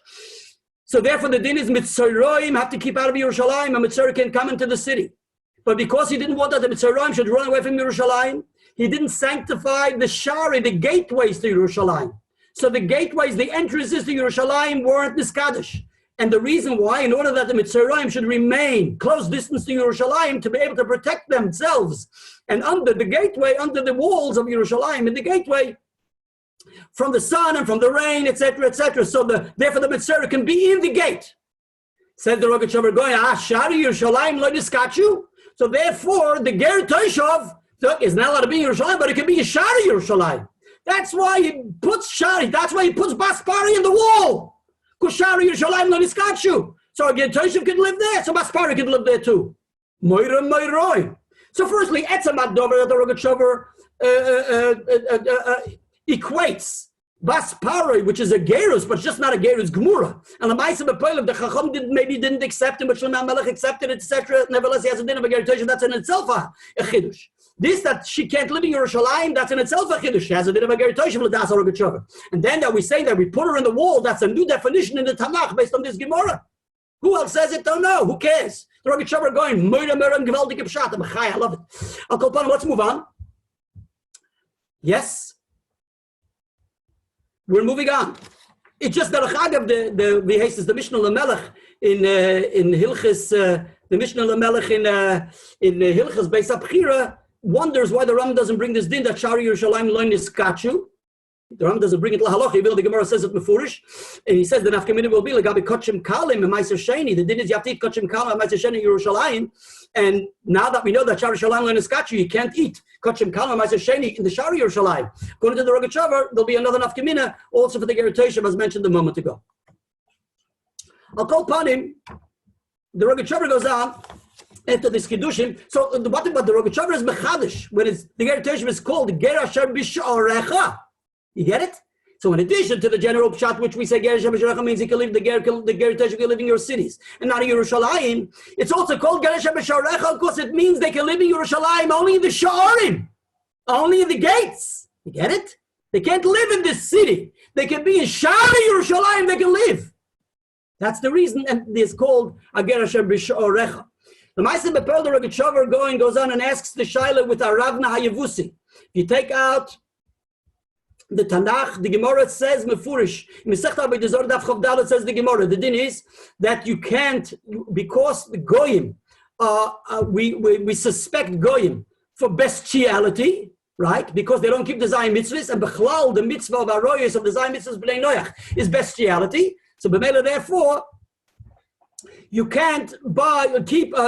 so therefore the din is Mitzrayim have to keep out of Yerushalayim and Mitzrayim can come into the city. But because he didn't want that the Mitzrayim should run away from Yerushalayim, he didn't sanctify the Shari, the gateways to Yerushalayim. So the gateways, the entrances to Yerushalayim weren't Niskadish. And the reason why, in order that the Mitzrayim should remain close distance to Yerushalayim to be able to protect themselves, and under the gateway, under the walls of Yerushalayim, in the gateway, from the sun and from the rain, etc., etc. So therefore the Mitzrayim can be in the gate. Said the Rogatchover Gaon, Shari Yerushalayim lo niskachu. So therefore the Ger Toshav is not allowed to be in Yerushalayim, but it can be in Shari Yerushalayim. That's why he puts Shari, that's why he puts Baspari in the wall. Because Shari Yerushalayim lo niskachu. So again, Toshav could live there, so Baspari could live there too. Moira Moiroi. So firstly, Etzamat Dover, the Rogatchover equates Baspari, which is a Gerus, but just not a Gerus Gemura. And the Maisa B'Poilim, the Chacham didn't accept him, but Shlomo HaMelech accepted it, etc. Nevertheless, he has a din of a Gerus, that's in itself a Chiddush. This, that she can't live in Yerushalayim, that's in itself a Chiddush. She has a din of a Gerus, that's a Rogatchover. And then that we say that we put her in the wall, that's a new definition in the Tanakh based on this Gemara. Who else says it? Don't know. Who cares? The Rogatchover going, gewaltige Pshat. I love it. I'll call upon him. Let's move on. Yes? We're moving on. It's just that the Hecht is the Mishnah Lamelech in Hilchis, the Mishnah Lamelech in Hilchis Beis Abchira wonders why the Ram doesn't bring this din that Shari Yerushalayim lo niskachu. The Ram doesn't bring it lahaloch, even though the Gemara says it mefurish, and he says the nafkamina will be legabe kochim kalim and meiser sheni. The din is you have to eat kochim kalim and meiser sheni Yerushalayim, and now that we know that Shari Yerushalayim lo niskachu, you can't eat kochim kalim and meiser sheni in the Shari Yerushalayim. According to the Rogatchover, there'll be another nafkamina also for the Geritoshav as mentioned a moment ago. I'll call upon him. The Rogatchover goes on after this Kiddushim. So what about the Rogatchover is mechadish when it's the Geritoshav is called the Ger Asher B'Sharecha. You get it? So in addition to the general pshat, which we say Ger Asher B'Sharecha means you can live the Geritoshav can live in your cities and not in Yerushalayim. It's also called Ger Asher B'Sharecha because it means they can live in Yerushalayim only in the Sha'arim, only in the gates. You get it? They can't live in this city. They can be in Sha'ari Yerushalayim. They can live. That's the reason, and it's called Ger Asher B'Sharecha. The Ma'aseh B'Pearl, the Rogatchover goes on and asks the Shaila with Aravna Hayavusi. If you take out the Tanakh, the Gemara says mefurish. In Masechet Avodah Zarah Daf Chav Dalet says the Gemara. The din is that you can't, because the goyim, we suspect goyim for bestiality. right? Because they don't keep the Zayin mitzvahs, and Bechlal, the mitzvah of Aroyos of the Zayin mitzvahs B'nai Noach is bestiality. So B'mela, therefore, you can't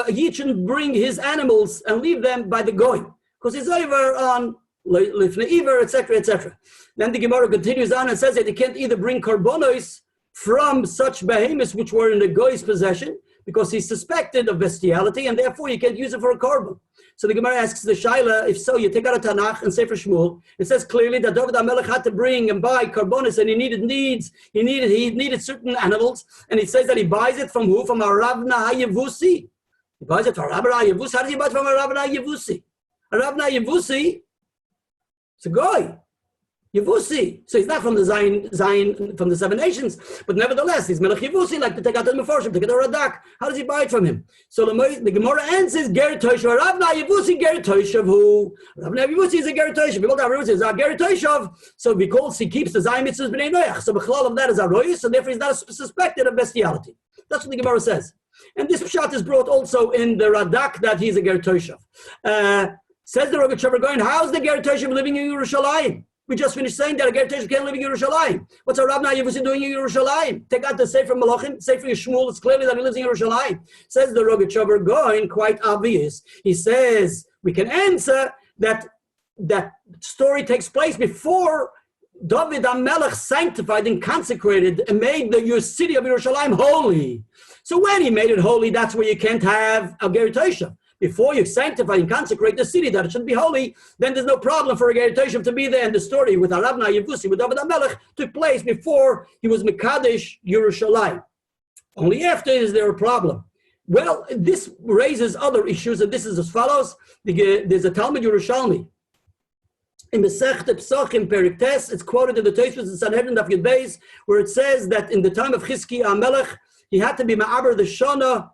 you shouldn't bring his animals and leave them by the goy, because he's over on Lifnei Iver, etc., etc. Then the Gemara continues on and says that you can't either bring karbonos from such behemoths which were in the goy's possession, because he's suspected of bestiality, and therefore you can't use it for a korban. So the Gemara asks the Shaila, if so, you take out a Tanakh and Sefer Shmuel. It says clearly that David HaMelech had to bring and buy karbonis, and he needed certain animals, and it says that he buys it from who? From a Ravna HaYevusi. He buys it from Ravna HaYevusi. How does he buy it from a Ravna HaYevusi? A Ravna HaYevusi, it's a guy. Yevusi. So he's not from the Zion from the 7 nations, but nevertheless, he's Melech Yevusi, like to take out the Meforshim, to get a Radak. How does he buy it from him? So the Gemara answers, Ger Toshav, Ravna Yevusi, Ger Toshav, who? Ravna Yevusi is a Ger Toshav. People that Yevusi is a Ger Toshav. So because he keeps the Zion mitzvahs B'nai Noach, so Bechlal of that is Aroyos, so therefore he's not suspected of bestiality. That's what the Gemara says. And this pshat is brought also in the Radak that he's a Ger Toshav. Says the Rogatchover Gaon, how's the Ger Toshav living in Yerushalayim? We just finished saying that a Ger Toshav can't live in Yerushalayim. What's a Rabbi Yevusi doing in Yerushalayim? Take out the Sefer Malachim, Sefer Shmuel, it's clearly that he lives in Yerushalayim. Says the Rogatchover Gaon, quite obvious. He says, we can answer that story takes place before David HaMelech sanctified and consecrated and made the city of Yerushalayim holy. So when he made it holy, that's where you can't have a Ger Toshav. Before you sanctify and consecrate the city that it should be holy, then there's no problem for a Ger Toshav to be there. And the story with Ravna Yevusi, with David HaMelech, took place before he was Mekadesh Yerushalayim. Only after is there a problem. Well, this raises other issues, and this is as follows. There's a Talmud Yerushalmi. In Masechet Pesachim Perik Tes, it's quoted in the Tosfos in Sanhedrin Daf Yud Beis, where it says that in the time of Chizkiah HaMelech, he had to be Ma'aber the Shana,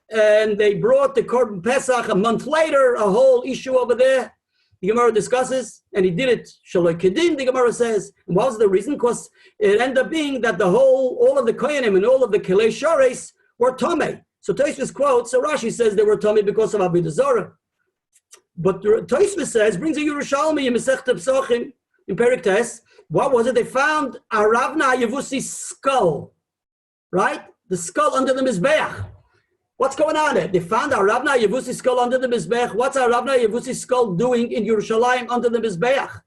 and they brought the Korban Pesach a month later, a whole issue over there. The Gemara discusses, and he did it Shaloi Kedin, the Gemara says. And what was the reason? Because it ended up being that all of the Kohanim and all of the Kelei Shares were Tomei. So Tosfos quotes, so Rashi says they were Tomei because of Avodah Zarah. But Tosfos says, brings a Yerushalmi in Masechet Pesachim in Perik Tes. What was it? They found a Ravna Yevusi skull, right? The skull under the Mizbeach. What's going on there? They found a Ravna Yevusi skull under the Mizbeach. What's a Ravna Yevusi skull doing in Yerushalayim under the Mizbeach?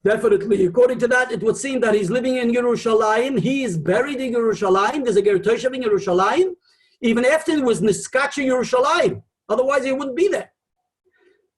Definitely, according to that, it would seem that he's living in Yerushalayim. He is buried in Yerushalayim. There's a Ger Toshav in Yerushalayim. Even after it was Niskacha Yerushalayim. Otherwise, he wouldn't be there.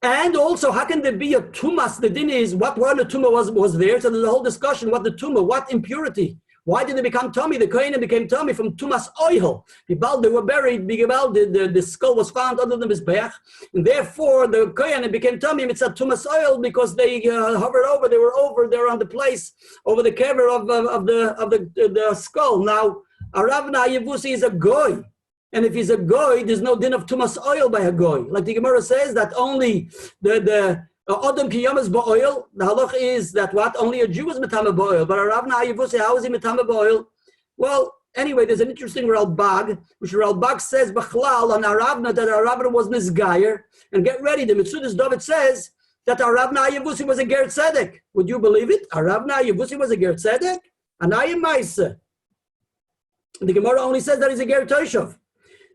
And also, how can there be a tumas? The din is, what the tumah was there? So there's a whole discussion, what the tumah, what impurity? Why did they become tummy? The Kohanim became tummy from tumas oil. They were buried, the skull was found under the Mizbeach, and therefore the Kohanim became tummy. It's a tumas oil because they hovered over, they were over there on the place, over the cover of the skull. Now, a Ravna Yevusi is a goy. And if he's a goy, there's no din of tumas oil by a goy. Like the Gemara says that only the Adam kiyamas ba'oil, the halach is that what? Only a Jew is metama ba'oil. But a Ravna Yevusi, how is he metama ba'oil? Well, anyway, there's an interesting Ralbag, which Ralbag says b'chlal on Aravna that Aravna was misgayer. And get ready, the Metzudas David says that Aravna Yevusi was a ger tzedek. Would you believe it? Aravna Yevusi was a ger tzedek? And I am Maisa. The Gemara only says that he's a ger toshav.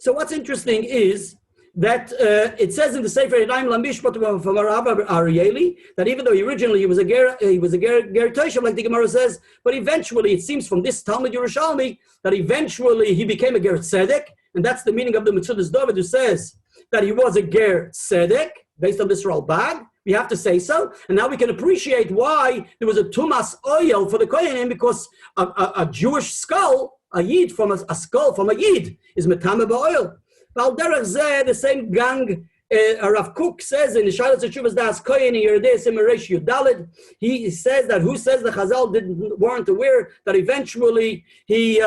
So what's interesting is that it says in the Sefer Edaim Lamishpat from Rabbi Arieli that even though originally he was a ger toshav, like the Gemara says, but eventually it seems from this Talmud Yerushalmi that eventually he became a ger tzedek, and that's the meaning of the Metzudas David, who says that he was a ger tzedek based on this Ralbag. We have to say so, and now we can appreciate why there was a tumas oil for the Kohanim, because a Jewish skull. A yid from a skull from a yid is metame ba'oil. Val derech zeh, the same gang Rav Kook says in the Shalos Teshuvas Das Kohen Yeridei Simaresh Yudalid. He says that who says the Chazal weren't aware that eventually he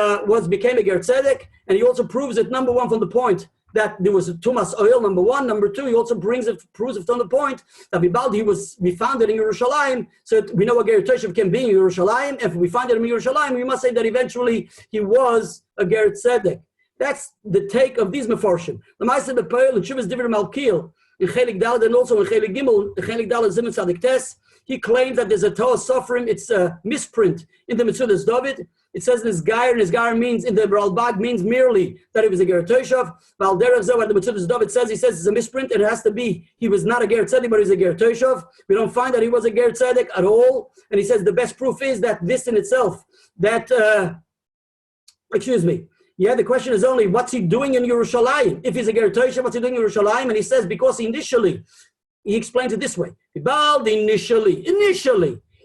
became a ger tzedek, and he also proves it number one from the point that there was a tumas oil, number one. Number two, he also proves it from the point that we found it in Yerushalayim, so we know a ger toshav can be in Yerushalayim. If we find it in Yerushalayim, we must say that eventually he was a ger tzedek. That's the take of these meforshim. The Ma'aseh B'Poel and Shuvas Divrei Malkiel in Chelik Daled and also in Chelik Gimel, in Chelik Daled Zimun Tzadik Tes. he claims that there's a Torah suffering. It's a misprint in the Metzudas David. It says this guy, and his guy means in the Ralbag means merely that he was a Ger Toshav. While Derech Zeh, the Metzudas David says, he says it's a misprint. It has to be he was not a Ger Tzedek, but he's a Ger Toshav. We don't find that he was a Ger Tzedek at all. And he says the best proof is that this in itself, that the question is only what's he doing in Yerushalayim? If he's a Ger Toshav, what's he doing in Yerushalayim? And he says because initially, he explains it this way. Initially,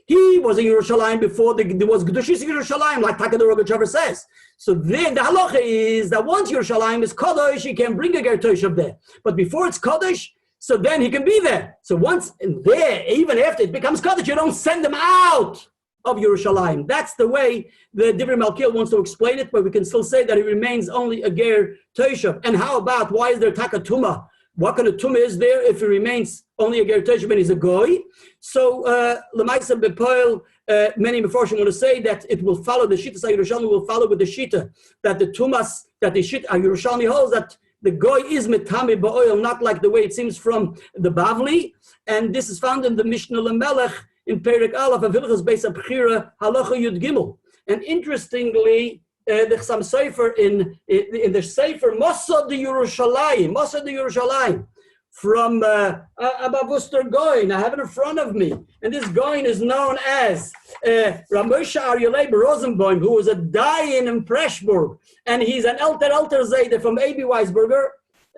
he was in Yerushalayim before there was Kedushis in Yerushalayim, like the Rogatchover says. So then the halacha is that once Yerushalayim is Kodesh, he can bring a Ger Toshav there. But before it's Kodesh, so then he can be there. So once there, even after it becomes Kodesh, you don't send him out of Yerushalayim. That's the way the Divrei Malkiel wants to explain it, but we can still say that he remains only a Ger Toshav. And how about, why is there Takatuma? What kind of tumah is there if he remains only a Ger Toshav and he's a goy? So, L'maisa B'Poel, many Mefarshim want to say that it will follow, the Shita Yerushalmi will follow with the Shita, that the tumas, that the Shita Yerushalmi holds that the goy is metame ba'oil, not like the way it seems from the Bavli. And this is found in the Mishnah L'Melech in Perek Aleph, of Hilchos Beis HaBchira, Halacha Yud Gimel. And interestingly, the Chassam Sofer in the Sefer Mosad de Yerushalayim, from Abba Vuster Gaon. I have it in front of me, and this Gaon is known as Ramosha Aryeh Rosenbaum, who was a Dayan in Preshburg, and he's an Elter Zayde from A.B. Weisberger.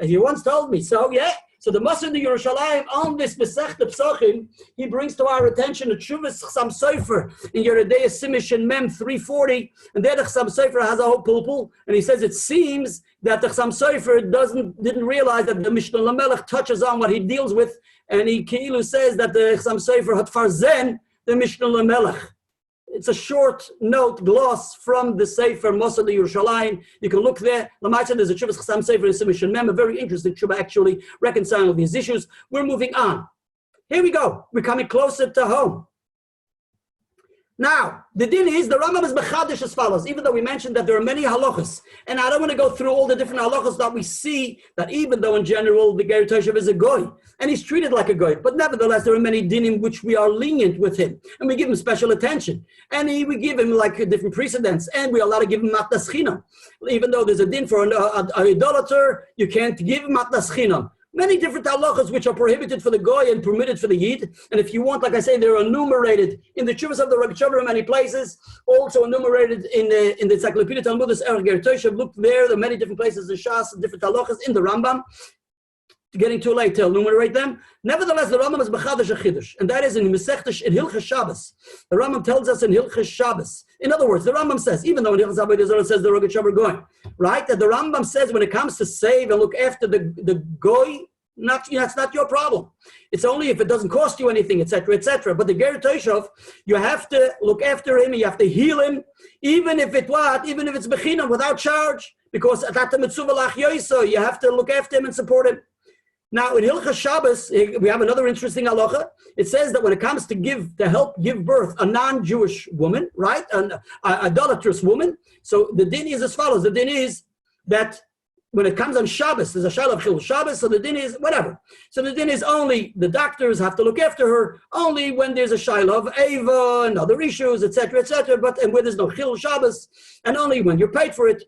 He once told me so. Yeah. So the Mosad de Yerushalayim on this Masechta Psachim, he brings to our attention the Tshuvas Chassam Sofer in Yeridei Simish and Mem 340, and there the Chassam Sofer has a whole pulpul, and he says it seems that the Chassam Sofer didn't realize that the Mishnah Lamelech touches on what he deals with, and he Kilu says that the Chassam Sofer had farzen the Mishnah Lamelech. It's a short note, gloss from the Sefer Mosad de Yerushalayim. You can look there. Lamaisa, there's a Tshuvas Chassam Sefer in Simish and Mem, a very interesting Tshuvah actually reconciling these issues. We're moving on. Here we go. We're coming closer to home. Now, the din is, the Rambam is mechadish as follows, even though we mentioned that there are many halachas, and I don't want to go through all the different halachas that we see, that even though in general the Ger Toshav is a goy, and he's treated like a goy, but nevertheless there are many dinim which we are lenient with him, and we give him special attention, and we give him like different precedents, and we are allowed to give him matnas chinam. Even though there's a din for an idolater, you can't give him matnas chinam. Many different halachas which are prohibited for the goy and permitted for the yid. And if you want, like I say, they're enumerated in the Tshuvas of the Rogatchover in many places, also enumerated in the Encyclopedia Talmudis Erech Ger Toshav. Look there are many different places in Shas, different halachas in the Rambam. Getting too late to enumerate them. Nevertheless, the Rambam is b'chadash a chidush, and that is in Masechta in Hilchas Shabbos. The Rambam tells us in Hilchas Shabbos. In other words, the Rambam says, even though in Hilchas Avodah says the Rogatchover going, right? That the Rambam says when it comes to save and look after the goy, it's not your problem. It's only if it doesn't cost you anything, etc., etc. But the Ger Toshav, you have to look after him, you have to heal him, even if it's bechinam, without charge, because at that you have to look after him and support him. Now, in Hilchas Shabbos, we have another interesting halacha. It says that when it comes to help give birth a non-Jewish woman, right, an idolatrous woman, so the din is as follows. The din is that when it comes on Shabbos, there's a shayla of Chil Shabbos, so the din is whatever. So the din is only the doctors have to look after her only when there's a shayla of Eva and other issues, etc., etc., and where there's no Chil Shabbos, and only when you're paid for it.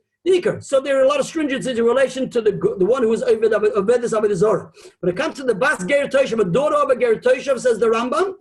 So there are a lot of stringencies in relation to the one who is over this Avodah Zarah. When it comes to the Bas Ger Toshav, a daughter of a Ger Toshav, says the Rambam,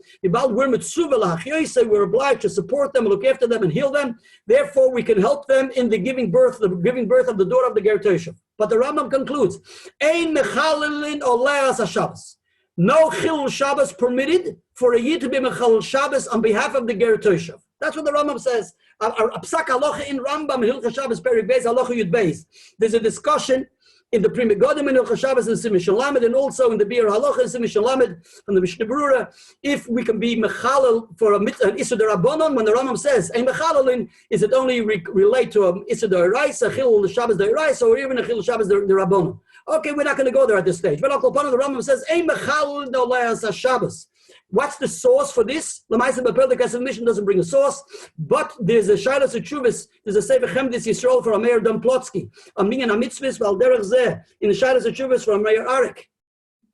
we're obliged to support them, look after them, and heal them. Therefore, we can help them in the giving birth of the daughter of the Ger Toshav. But the Rambam concludes, Ein mechalelin oleas haShabbos. No Chilul Shabbos permitted for a yid to be mechalel Shabbos on behalf of the Ger Toshav. That's what the Rambam says. A psak halacha in Rambam in Hilchas Shabbos Perek Beis halacha Yud Beis. There's a discussion in the Pri Megadim in Hilchas Shabbos and Simchas Yom Tov, and also in the Bir Halacha and Simchas Yom Tov from the Mishnah Berurah, if we can be mechalel for an Issur D'Rabbanan. When the Rambam says a mechalelin, is it only relate to an Issur D'Oraisa, Chilul Shabbos D'Oraisa, or even a Chilul Shabbos D'Rabbanan? Okay, we're not going to go there at this stage. But Al Kolpana, the Rambam says a mechalel D'Oleas Shabbos. What's the source for this? Lamaisa B'Pel, the Kesef Mission doesn't bring a source, but there's a Shailas Tshuvas, there's a Sefer Chemdis Yisrael for Meir Dam Plotsky, a Minyan HaMitzvahs, Val Derech Zeh, in the Shailas Tshuvas from Meir Arik,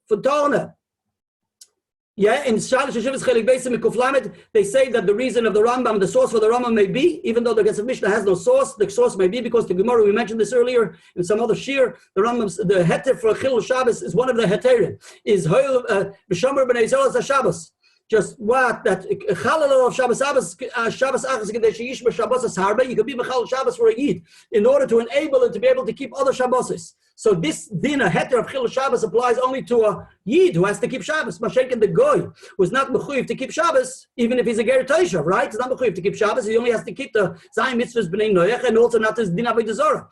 for Torah. Yeah, in Shalish Yeshivas Chelik Beisim Mikuflamet, they say that the reason of the Rambam, the source for the Rambam may be, even though the Gesef Mishnah has no source, the source may be because the Gemara, we mentioned this earlier in some other shir, the Rambam's, the heter for Chilul Shabbos is one of the heterim, is Hoil B'Shomer B'nei Yisrael Shabbos. Just what that Chalal of Shabbos Achas Kadesh Yishma Shabbos Harbe. You could be Mechal Shabbos for a Yid in order to enable it to be able to keep other Shabboses. So this din, a heter of Chilul Shabbos, applies only to a Yid who has to keep Shabbos. Mashenkin the Goy was not mechuyev to keep Shabbos, even if he's a Ger Toshav, right? He's not mechuyev to keep Shabbos. He only has to keep the Zayin Mitzvahs B'nei Noach and also not his din Avodah Zarah.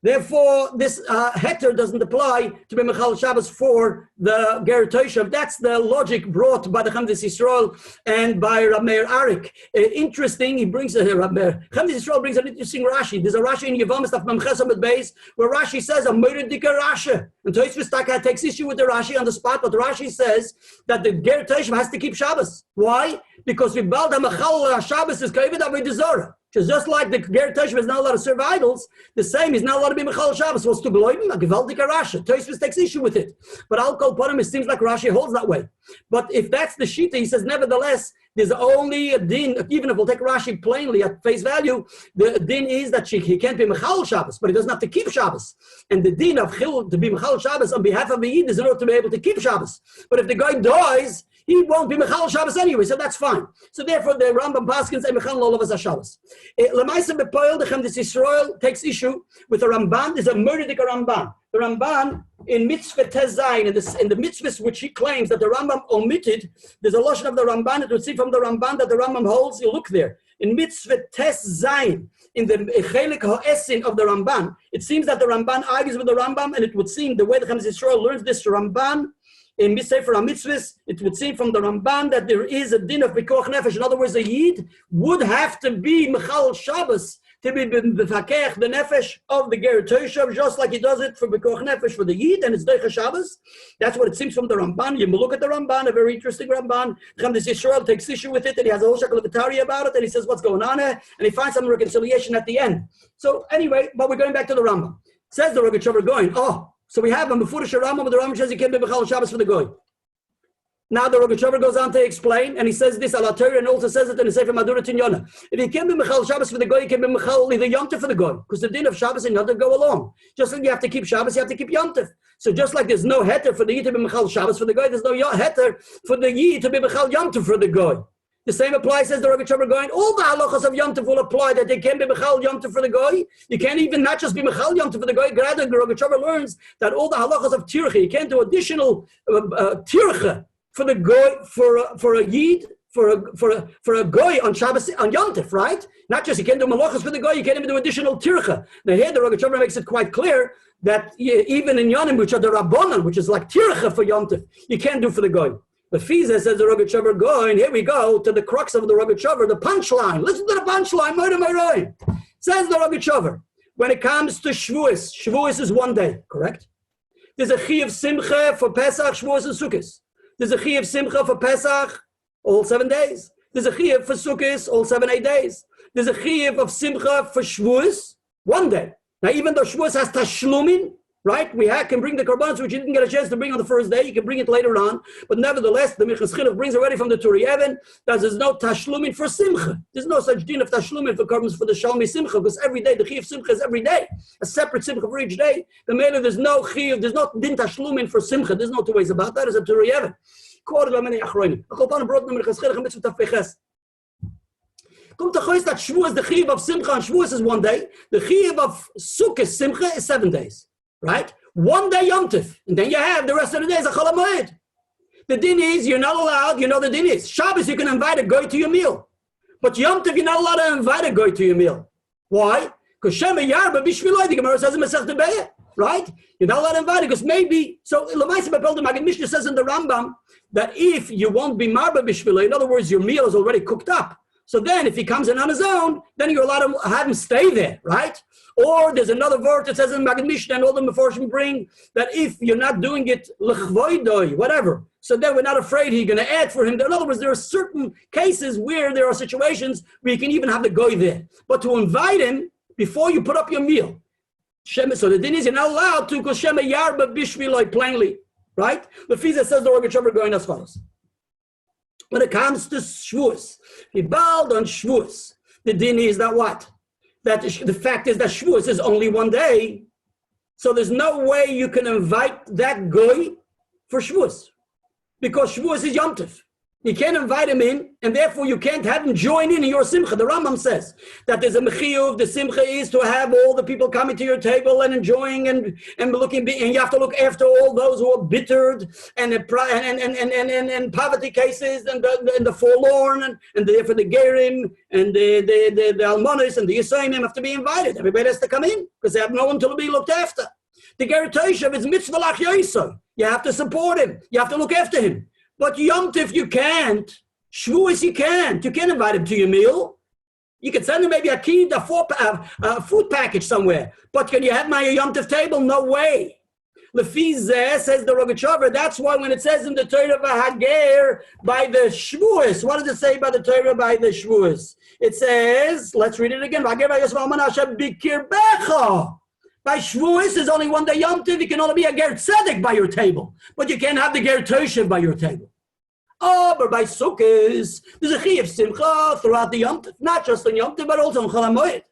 Therefore, this heter doesn't apply to be Mechal Shabbos for the Ger Toshav. That's the logic brought by the Chemdes Yisrael and by Rabbi Meir Arik. Interesting, he brings Rabbi Meir. Chemdes Yisrael brings an interesting Rashi. There's a Rashi in Yevamos Daf Memches Amud Beis where Rashi says a Moedidika Rashi. And Tosfos Taka takes issue with the Rashi on the spot, but Rashi says that the Ger Toshav has to keep Shabbos. Why? Because Vibal Mechal Shabbos is Kavod Avodah Zarah. Just like the Ger Toshav is not allowed to serve idols, the same is not allowed to be Mechal Shabbos. Was to bleiben a gewaltiger Rashi. Tosfos takes issue with it, but Al Kol Panim, it seems like Rashi holds that way. But if that's the shita, he says nevertheless there's only a din. Even if we'll take Rashi plainly at face value, the din is that he can't be Mechal Shabbos, but he doesn't have to keep Shabbos. And the din of Chil to be Mechal Shabbos on behalf of the Yid is in order to be able to keep Shabbos. But if the guy dies, he won't be Mechal Shabbos anyway, so that's fine. So therefore, the Rambam Paskins say Mechal Lolavas Shabbos. Lemaisa Bepoil, the Chemdes Yisrael takes issue with the Ramban. There's a murdered Ramban. The Ramban in Mitzvah Tezayin, in the mitzvahs which he claims that the Rambam omitted, there's a lotion of the Ramban. It would see from the Ramban that the Rambam holds. You look there in Mitzvah Tezayin, in the Chelik Ha'esin of the Ramban. It seems that the Ramban argues with the Rambam, and it would seem the way the Chemdes Yisrael learns this Ramban. In Sefer HaMitzvahs, it would seem from the Ramban that there is a din of Pikuach Nefesh. In other words, a Yid would have to be Mechal Shabbos to be B'fakech the Nefesh of the Ger Toshav, just like he does it for Pikuach Nefesh for the Yid, and it's Deicha Shabbos. That's what it seems from the Ramban. You look at the Ramban, a very interesting Ramban. Chemdes Yisrael takes issue with it, and he has a whole shekel of Atari about it, and he says what's going on here, and he finds some reconciliation at the end. So anyway, but we're going back to the Rambam. Says the Rogatchover going, so we have a Mefurish Rambam, but the Rambam says he can't be Mechal Shabbos for the Goy. Now the Rogatchover goes on to explain, and he says this ala Torah, and also says it in the Sefer Madura Tinyana. If he can't be Mechal Shabbos for the Goy, he can be Mechal either Yom Tov for the Goy, because the din of Shabbos and Yom Tov go along. Just like you have to keep Shabbos, you have to keep Yom Tov. So just like there's no heter for the Yid to be Mechal Shabbos for the Goy, there's no heter for the Yid to be Mechal Yom Tov for the Goy. The same applies, says the Rogatchover going, all the halachas of Yom Tov will apply, that they can be Mechal Yom Tov for the Goy. You can't even not just be Mechal Yom Tov for the Goy. Rather, the Rogatchover learns that all the halachas of Tircha, you can't do additional Tircha for the Goy, for a Yid, for a Goy on Shabbos, on Yom Tov, right? Not just you can't do malachas for the Goy, you can't even do additional Tircha. Now here the Rogatchover makes it quite clear that even in Yonim, which are the Rabbonon, which is like Tircha for Yom Tov, you can't do for the Goy. But Fiza says the Rogatchover going, here we go to the crux of the Rogatchover, the punchline. Listen to the punchline, says the Rogatchover. When it comes to Shavuos, Shavuos is one day, correct? There's a Chi of Simcha for Pesach, Shavuos and Sukkos. There's a Chi of Simcha for Pesach, all 7 days. There's a Chi of for Sukkos, all 7-8 days. There's a Chi of Simcha for Shavuos, 1 day. Now even though Shavuos has Tashlumin, right? We can bring the korbanos which you didn't get a chance to bring on the first day. You can bring it later on. But nevertheless, the Minchas Chinuch brings already from the Turi Even that there's no tashlumin for simcha. There's no such din of tashlumin for korbanos for the Shalmi Simcha, because every day, the Chi of Simcha is every day. A separate Simcha for each day. The Mele, there's no Chi there's no din tashlumin for Simcha. There's no two ways about that. It's a Turi Even. Quoted by many achronim. A kolpan brought the Minchas Chinuch mitzvah tafeches. Come to choice that Shavuos, the Chi of Simcha on Shavuos is 1 day. The Chi of Sukkot Simcha is 7 days. Right? 1 day Yom Tov, and then you have the rest of the days a Chol HaMoed. The din is, you're not allowed, you know the din is, Shabbos you can invite a goy to your meal. But Yom Tov you're not allowed to invite a goy to your meal. Why? Because Shema Yarba Bishviloi, the Gemara says in Masech Tebeya, right? You're not allowed to invite it, because maybe, so Lamaisa Bepel the Maggid Mishnah says in the Rambam, that if you won't be Marba Bishviloi, in other words, your meal is already cooked up. So then if he comes in on his own, then you're allowed to have him stay there, right? Or there's another word that says in Maggid Mishnah, and all the Meforshim bring, that if you're not doing it, l'chvoidoi, whatever, so then we're not afraid he's going to add for him. In other words, there are certain cases where there are situations where you can even have the goy there. But to invite him before you put up your meal, so the din is you're not allowed to, because Shema Yarba Bishviloi, plainly. right? The Fiza says the Rogatchover going as follows. When it comes to Shavuos, he bowed on Shavuos. The din is that what? That the fact is that Shavuos is only one day. So there's no way you can invite that goy for Shavuos, because Shavuos is Yom Tov. You can't invite him in, and therefore you can't have him join in your simcha. The Rambam says that there's a mechiyuv. The simcha is to have all the people coming to your table and enjoying and looking, and you have to look after all those who are bittered and poverty cases and the forlorn and therefore the gerim and the almonis and the yisayim have to be invited. Everybody has to come in because they have no one to be looked after. The geritoshev is mitzvah lach yoso. You have to support him. You have to look after him. But Yom Tov you can't. Shavuos you can't. You can't invite him to your meal. You can send him maybe a kid, a food package somewhere. But can you have my Yom Tov table? No way. Lefizeh says the Rogatchover. That's why when it says in the Torah Hager by the Shavuos, what does it say by the Torah by the Shavuos? It says, let's read it again. By Shavuos, there's only one day Yom Tov. You can only be a Ger Tzedek by your table, but you can't have the Ger Toshev by your table. Oh, but by Sukkot, there's a Chiyuv Simcha throughout the Yom Tov, not just on Yom Tov, but also on Chol HaMoed.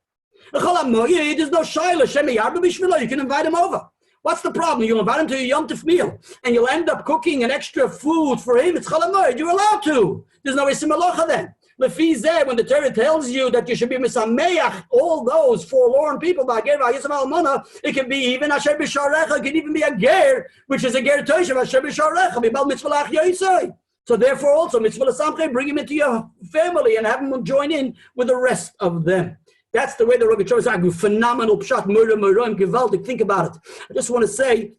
On Chol HaMoed, there's no Shaila Shemi Yarba Bishvilo. You can invite him over. What's the problem? You'll invite him to a Yom Tov meal, and you'll end up cooking an extra food for him. It's Chol HaMoed. You're allowed to. There's no Isim Alocha then. Lefizeh, when the Torah tells you that you should be misameach all those forlorn people, it can be even asher b'sharecha, it can even be a ger, which is a ger toshev asher b'sharecha, b'bal mitzvah lach yoisei. So therefore also mitzvah l'samchei, bring him into your family and have him join in with the rest of them. That's the way the Rogatchover is. Phenomenal pshat, murder, gewaltig. Think about it. I just want to say,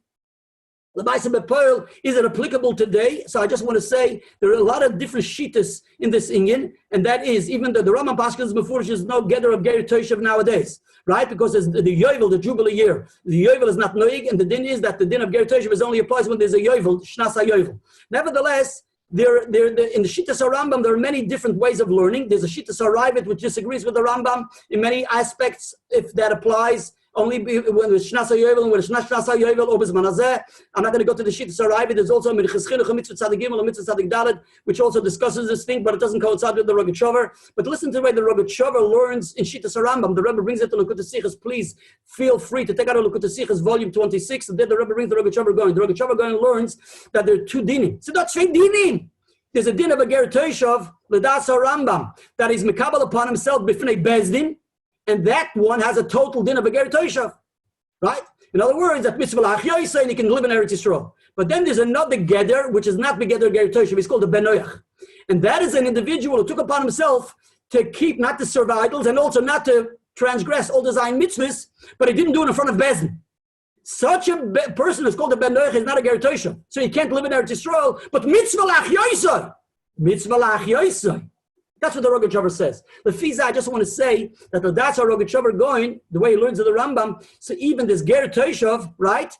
the Ma'aseh B'Pearl, is it applicable today? So I just want to say there are a lot of different shittas in this inyan, and that is even the Rambam Paschal Mefurish is no gather of Ger Toshev nowadays, right? Because there's the Yovel, the Jubilee year. The Yovel is not noig, and the din is that the din of Ger Toshev is only applies when there's a Yovel, Shnas HaYovel. Nevertheless, in the Shittas HaRambam, there are many different ways of learning. There's a Shittas HaRavid which disagrees with the Rambam in many aspects, if that applies. Only when it's Shnas HaYovel and when it's not Shnas HaYovel, Obez Manazeh. I'm not going to go to the Shittas HaRavid. There's also Minchas Chinuch, Mitzvah Tzadik Gimel, and Mitzvah Tzadik Dalet, which also discusses this thing, but it doesn't coincide with the Rogatchover. But listen to the way the Rogatchover learns in Shittas HaRambam. The Rebbe brings it to Lekutei Sichos. Please feel free to take out a Lekutei Sichos, volume 26, and then the Rebbe brings the Rogatchover going. The Rogatchover going learns that there are two dinim. So that's two dinim. There's a din of a Ger Toshev, L'das HaRambam, that is mekabel upon himself b'fnei Bezdin, and that one has a total din of a Ger Toshev, right? In other words, that mitzvah lach yoisei, and he can live in Eretz Yisrael. But then there's another Geder, which is not Begeder Ger Toshev, it's called the Benoyach. And that is an individual who took upon himself to keep, not to serve idols, and also not to transgress all the Zayin mitzvahs, but he didn't do it in front of Bezdin. Such a person is called a Benoyach is not a Ger Toshev. So he can't live in Eretz Yisrael, but mitzvah lach yoisei. Mitzvah lach yoisei. That's what the Rogatchover says. The Fiza, I just want to say that that's how Rogatchover going, the way he learns of the Rambam. So even this Ger Toshev, right?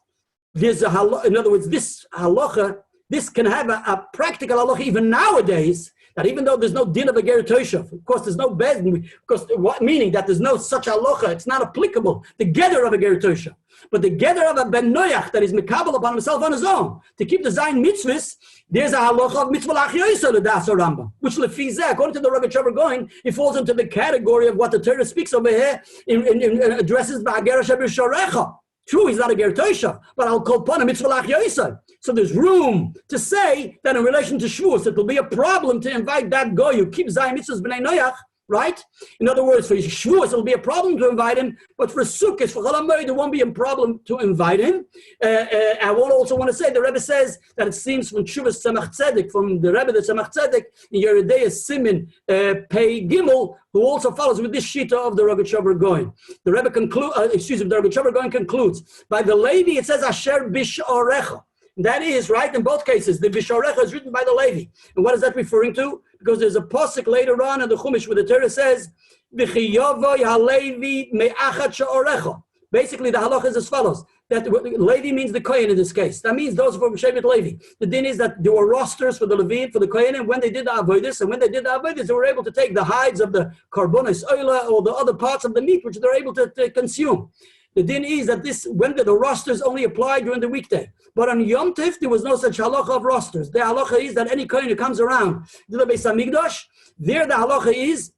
There's a halacha, in other words, this halacha, this can have a practical halacha even nowadays, that even though there's no din of a Ger Toshev, of course there's no bedin, because what meaning that there's no such halacha, it's not applicable, the gather of a Ger Toshev. But the gather of a Ben Noach that is mekabel upon himself on his own to keep the Zayin mitzvahs, there's a halacha of mitzvah lach yoisei l'das HaRambam, which lefizeh, according to the Rogatchover going, it falls into the category of what the Torah speaks over here in addresses ba'ager asher b'sharecha. True, he's not a Ger Toshev, but I'll call upon a mitzvah lach yoisei. So there's room to say that in relation to Shavuos, it will be a problem to invite that guy who keeps Zayin mitzvahs b'nei Noach, right? In other words, for Shavuos, it'll be a problem to invite him, but for Sukkot, for Chol HaMoed, it won't be a problem to invite him. I also want to say, the Rebbe says that it seems from Tshuvas Tzemach Tzedek, from the Rebbe, the Tzemach Tzedek, in Yeridei Simin Pei Gimel, who also follows with this shita of the Rogatchover going. The Rebbe the Rogatchover going concludes, by the Levi, it says, Asher Bisharecha. That is, right, in both cases, the Bisharecha is written by the Levi. And what is that referring to? Because there's a pasuk later on in the Chumash where the Torah says, V'chiyavoy halevi me'achat sha'orecha. Basically, the halacha is as follows. That Levi means the Kohen in this case. That means those from Shevet Levi. The din is that there were rosters for the Levi, for the Kohen, and when they did the avodas, they were able to take the hides of the karbonos oila or the other parts of the meat which they're able to consume. The din is that when the rosters only apply during the weekday. But on Yom Tov, there was no such halacha of rosters. The halacha is that any kohen who comes around to the Beis Hamikdash, there the halacha is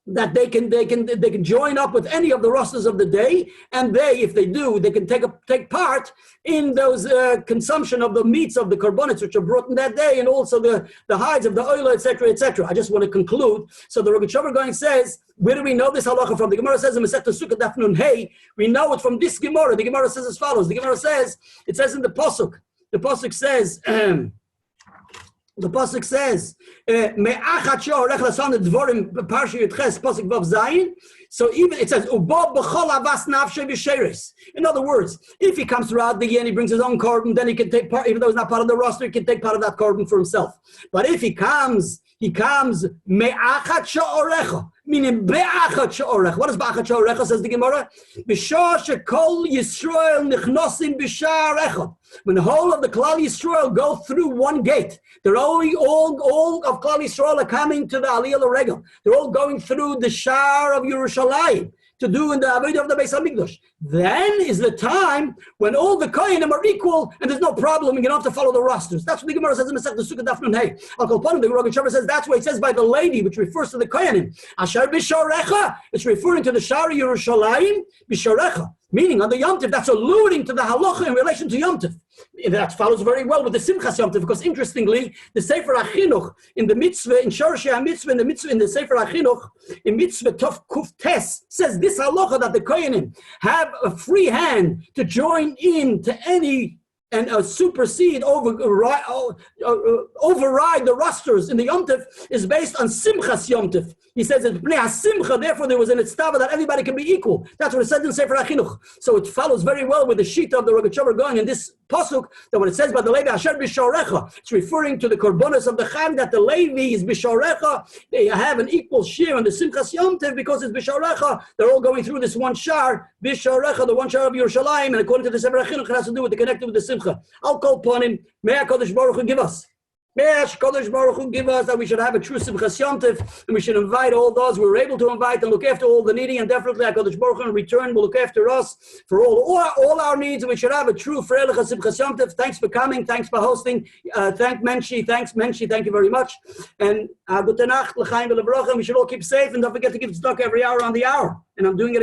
that they can join up with any of the rosters of the day, and if they do, they can take part in those consumption of the meats of the korbanos which are brought in that day, and also the hides of the oil, etc., etc. I just want to conclude. So the Rogatchover Gaon says, where do we know this halacha from? The Gemara says in Masechta Sukkot Daf Nun Hey, we know it from this Gemara. The Gemara says as follows. The Gemara says, it says in the pasuk. The pasuk says. The pasuk says, "Me'achat she'orech lasan dvorim parsha Yitches pasuk vav zayin." So even it says, "Ubo b'chol avas nafshe b'sheres." In other words, if he comes throughout the year and he brings his own korban, then he can take part. Even though he's not part of the roster, he can take part of that korban for himself. But if he comes me'achat she'orecha, meaning be'achat she'orech. What is be'achat she'orecha? Says the Gemara, "B'shah shekol Yisrael nichnosim b'shar echad." When the whole of the Klal Yisrael go through one gate, they're all of Klal Yisrael are coming to the Aliyah L'Regel. They're all going through the Shar of Yerushalayim to do in the Avodah of the Beis Hamikdash. Then is the time when all the Kohanim are equal and there's no problem and you don't have to follow the rosters. That's what the Gemara says in Masechta Sukkot Daf Nun Hey. Al Kol Panim, the Rogatchover says that's why it says by the lady, which refers to the Kohanim. Asher B'Sharecha, it's referring to the Shar of Yerushalayim, B'Sharecha. Meaning on the Yom Tov, that's alluding to the halacha in relation to Yom Tov. That follows very well with the Simchas Yom Tov, because interestingly, the Sefer HaChinuch in the mitzvah, in Shorshei HaMitzvah, in the Sefer HaChinuch, in mitzvah Tov Kuf Tes, says this halacha that the Kohanim have a free hand to join in to any and supersede, override the rosters in the Yom Tov is based on Simchas Yom Tov. He says it's Bnei HaSimcha, therefore there was an itztava that everybody can be equal. That's what it says in Sefer HaChinuch. So it follows very well with the sheet of the Rogatchover going in this pasuk, that when it says by the Levi Asher B'Sharecha, it's referring to the korbanos of the Chag, that the Levi is B'Sharecha. They have an equal share in the Simchas Yom Tov because it's B'Sharecha. They're all going through this one shar, B'Sharecha, the one shar of Yerushalayim, and according to the Sefer HaChinuch, it has to do with the connected with the Simcha. I'll call upon him. May HaKadosh Baruch Hu give us. May HaKadosh Baruch Hu give us that we should have a true Simchas Yom Tov, and we should invite all those we're able to invite and look after all the needy, and definitely HaKadosh Baruch Hu in return will look after us for all our needs, and we should have a true Freilich Simchas Yom Tov. Thanks for coming. Thanks for hosting. Thanks Menshi. Thank you very much. And Gute Nacht, L'chaim v'Levracha. We should all keep safe, and don't forget to give tzedakah every hour on the hour. And I'm doing it